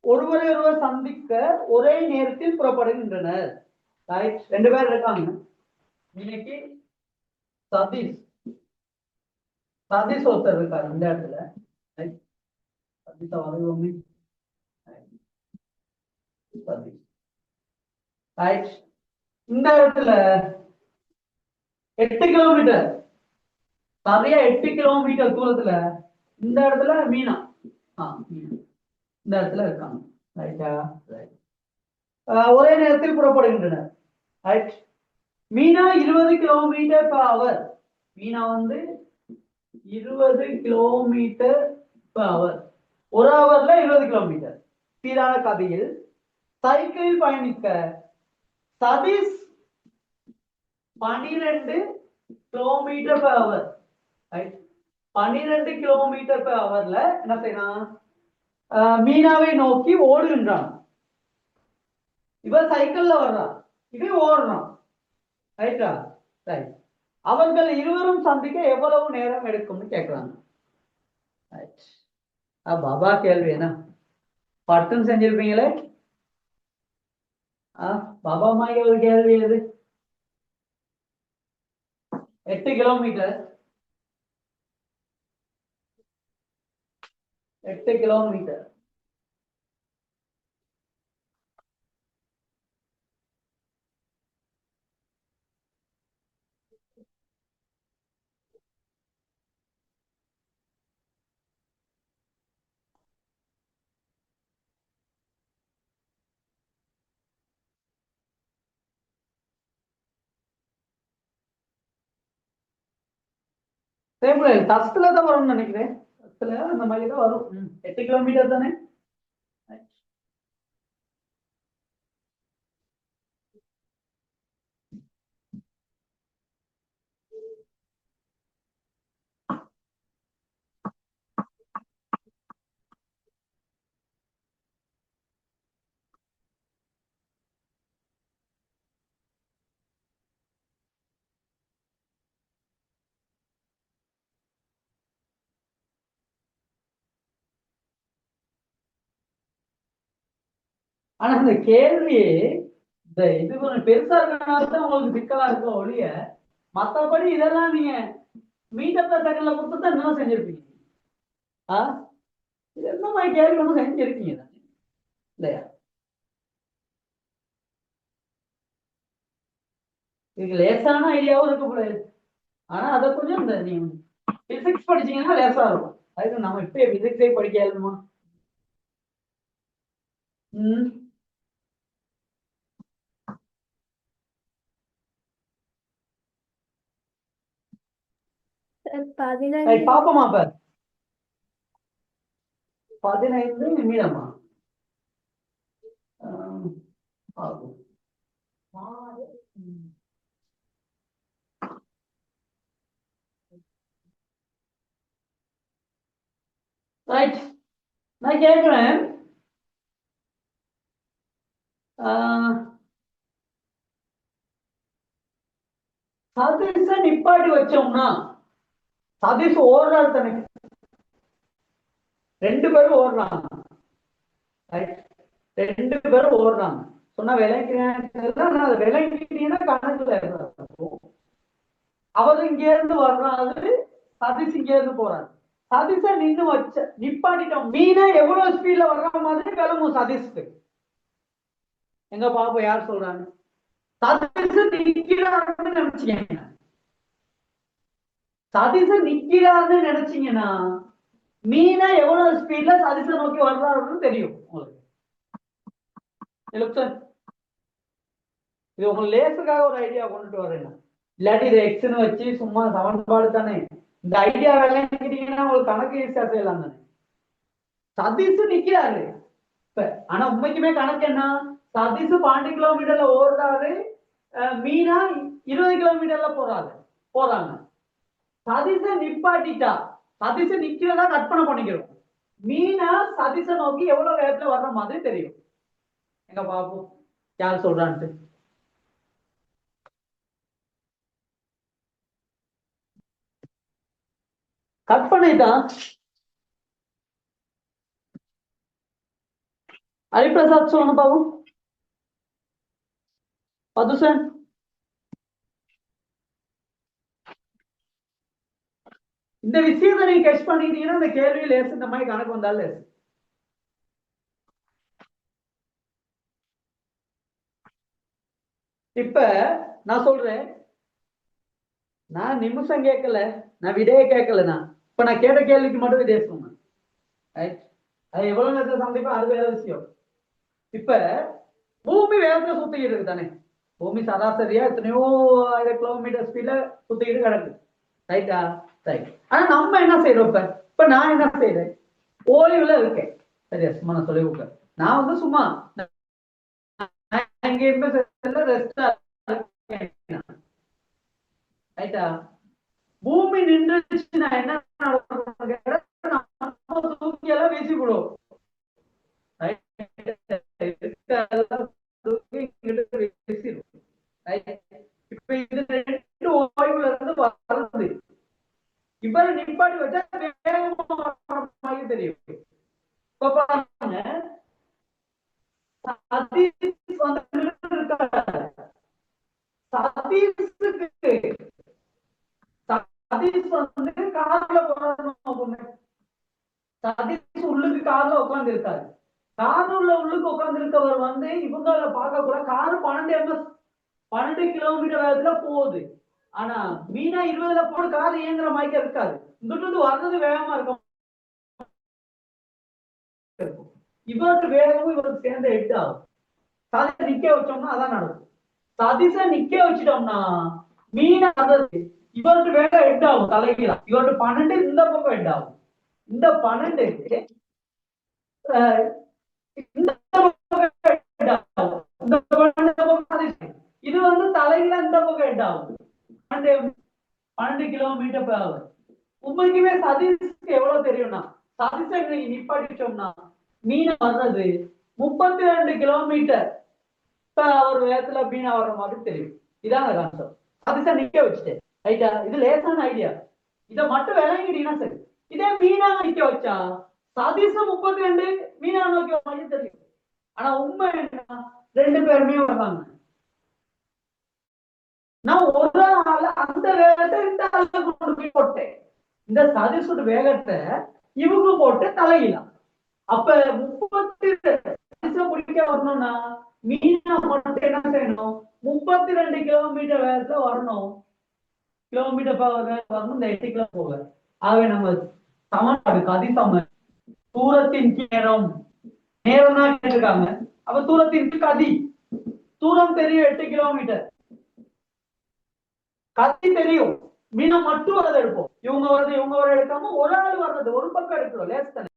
ஒருவரை ஒருவர் சந்திக்க ஒரே நேரத்தில் புறப்படுகின்றனர். ரெண்டு பேர் இருக்காங்க. இன்னைக்கு சதீஷ் ஒருத்தர் இருக்காரு இந்த இடத்துல. சதீஷ வருவோமே. இந்த இடத்துல 8 கிலோமீட்டர் சரியா 8 கிலோமீட்டர் தூரத்துல இந்த இடத்துல மீனா இந்த இடத்துல இருக்காங்க. ரைட்டா? ஒரே நேரத்தில் புறப்படுகின்றனர். Right. Meena 20 kilometre per hour. Meena 20 kilometre per hour. ஒரு ஹவர்ல 20 கிலோமீட்டர் சீரான கதையில் சைக்கிளில் பயணிக்க Sathish 12 kilometre per hour. 12 kilometre per hourல என்ன செய்யலாம்? மீனாவை நோக்கி ஓடுகின்றான். இவன் சைக்கிள்ல வர்றான், இவன் ஓடுறான். ரைட்டா? ரைட். அவர்கள் இருவரும் சந்திக்க எவ்வளவு நேரம் எடுக்கும்னு கேட்கறாங்க. பாபா கேள்வி என்ன பட்டும் செஞ்சிருப்பீங்களே. பாபா அம்மா ஒரு கேள்வி எது? 8 கிலோமீட்டர் 8 கிலோமீட்டர் தஸ்துல தான் வரும்னு நினைக்கிறேன். தஸ்துல அந்த மாதிரி தான் வரும். 8 கிலோமீட்டர் தானே. ஆனா இந்த கேள்வி இது கொஞ்சம் பெருசா இருக்கனால்தான் உங்களுக்கு சிக்கலா இருக்க ஒழிய மத்தபடி இதெல்லாம் நீங்க மீட்டர் per செகண்ட்ல கொடுத்துதான் இன்னும் செஞ்சிருப்பீங்க. இது என்ன மாதிரி கேள்வி ஒன்றும் செஞ்சிருக்கீங்க இல்லையா? இதுக்கு லேசான ஐடியாவும் இருக்க கூடாது. ஆனா அதை கொஞ்சம் இந்த நீங்க பிசிக்ஸ் படிச்சீங்கன்னா லேசா இருக்கும். அதுக்கு நம்ம இப்ப பிசிக்ஸே படிக்க இயலுமா? பாப்போமா இப்ப 15 நிமிடமா ஆகும். ரைட். நான் கேட்கிறேன், சதீஷ நிப்பாட்டி வச்சோம்னா சதீஷ் ஓடுறாரு தானே. 2 பேரும் ஓடுறாங்க. 2 பேரும் ஓடுறாங்க சொன்னா விளங்கிட்டீங்கன்னா கணக்குல அவரு இங்க இருந்து வர்றாரு, சதீஷ் இங்க இருந்து போறாரு. சதீஷ நிப்பாட்டிட்டோம். மீனா எவ்வளவு ஸ்பீட்ல வர்ற மாதிரி கிளம்பும் சதீஷ்க்கு. எங்க பாப்போம் யார் சொல்றாங்க? சதீஷ நிக்கிறாருன்னு நினைச்சீங்க. சதீஷ நிக்கிறாருன்னு நினைச்சீங்கன்னா மீனா எவ்வளவு ஸ்பீட்ல சதீஷ நோக்கி வர்றாருன்னு தெரியும் உங்களுக்கு. இது உங்களுக்கு லேசுக்காக ஒரு ஐடியா கொண்டுட்டு வரேன். இல்லாட்டி இது எக்ஸ்ன்னு வச்சு சும்மா சமன்பாடு தானே. இந்த ஐடியா விளங்கிட்டீங்கன்னா உங்களுக்கு கணக்கு ஈஸியா செய்யலாம் தானே. சதீஷ் நிக்கிறாரு இப்ப. ஆனா உண்மைக்குமே கணக்கு என்ன? சதீஷ் 12 கிலோமீட்டர்ல ஓடுறாரு, மீனா 20 கிலோமீட்டர்ல போறாங்க. சதீஷ நிப்பாட்டிட்டா சதீஷ நிக்கிறதா கற்பனை பண்ணிக்கிறோம். மீனா சதீஷ நோக்கி எவ்வளவு வேகத்துல வர்ற மாதிரி தெரியும். எங்க பாப்போம் யார் சொல்றான்ட்டு. கட் பண்ணிட்டான். ஹரிபிரசாத் சொல்லுங்க பாபு. பதுசன் இந்த விஷயத்தை நீங்க கெஸ் பண்ணிட்டீங்கன்னா இந்த கேள்வி லேஸ் இந்த மாதிரி கணக்கு வந்தாலும் லேஸ். இப்ப நான் சொல்றேன், நான் நிமிஷம் கேட்கல, நான் விடையே கேட்கல. இப்ப நான் கேட்ட கேள்விக்கு மட்டும் விடைய சொன்னேன். அது எவ்வளவு நேரத்தில் சந்திப்பேன் அது வேற விஷயம். இப்ப பூமி வேகத்துல சுத்திக்கிட்டு இருக்கு தானே. பூமி சராசரியா எத்தனையோ 1000 கிலோமீட்டர் ஸ்பீட்ல சுத்திக்கிட்டு கிடக்கு. ரைட்டா? ரைட். ஆனா நம்ம என்ன செய்யறோம்? இப்ப நான் என்ன செய்யறேன்? ஓய்வுல இருக்கேன். சரியா? சும்மா நான் சொல்லி கொடுக்க, நான் வந்து சும்மா ரைட்டா? பூமி நின்றுச்சுன்னா என்ன தூக்கி எல்லாம் வீசி விடுவோம். இப்ப இது 2 ஓய்வுல இருந்து வருது. இவரை நிப்பாட்டி வச்சா வேகமா தெரியும். இப்ப பாருங்க, சதீஷ் வந்து கார்ல போறோம். சதீஷ் உள்ளுக்கு கார்ல உட்கார்ந்து இருக்காரு. கார் உள்ளுக்கு உட்கார்ந்து இருக்கவர் வந்து இவங்கள பார்க்க கூட காரு 12 கிலோமீட்டர் வேகத்துல போகுது. ஆனா மீனா 20ல போன கார் இயங்குற மாதிரி இருக்காது. இங்கிட்டு வர்றது வேகமா இருக்கும். இவருக்கு வேகமும் இவருக்கு சேர்ந்த ஹெட் ஆகும். சதீஷ நிக்க வச்சோம்னா அதான் நடக்கும். சதீஷ நிக்க வச்சிட்டோம்னா மீனா இவருக்கு வேகம் ஹெட் ஆகும் தலைகீழா. இவருக்கு 12 இந்த பக்கம் ஹெட் ஆகும். இந்த 12 இது வந்து தலையில இந்த பக்கம் ஹெட் ஆகும். 12 கிலோமீட்டர் per hour. உண்மைக்குமே சதீஷ்க்கு எவ்வளவு தெரியும்னா, சதீஷை நிப்பாட்டிச்சோம்னா மீனா வர்றது 32 கிலோமீட்டர் per hour வேகத்துல மீனா வர்ற மாதிரி தெரியும். இதான் கான்செப்ட். சதீஷை நிக்க வச்சுட்டேன். ரைட்டா? இது லேசான ஐடியா. இதை மட்டும் விளங்கிட்டீங்கன்னா சரி. இதே மீனா நிக்க வச்சா சதீஷ 32 மீனா நோக்கி மாதிரி தெரியும். ஆனா உண்மை என்ன, 2 பேருமே வர்றாங்க. நான் ஒரு ஆள் அந்த வேகத்தை இந்த ஆளுக்கு கொண்டு போய் போட்டேன். இந்த சதீஷோட வேகத்தை இவங்க போட்டு தலையிலாம். அப்ப 32 முடிக்க வரணும்னா மீனா மட்டும் என்ன செய்யணும்? 32 கிலோமீட்டர் வேகத்துல வரணும். கிலோமீட்டர் வரணும். இந்த 8 கிலோ போக. ஆகவே நம்ம சமன்பாடு கதிசம தூரத்தின் நேரம் நேரம் தான் கேட்டிருக்காங்க. அப்ப தூரத்தின் கதி, தூரம் தெரியும் 8 கிலோமீட்டர், கதி தெரியும். மீனம் மட்டும் வரது எடுப்போம். இவங்க வரது எடுக்காம ஒரு ஆள் வர்றது ஒரு பக்கம் எடுக்கிறோம். லேஸ் தானே.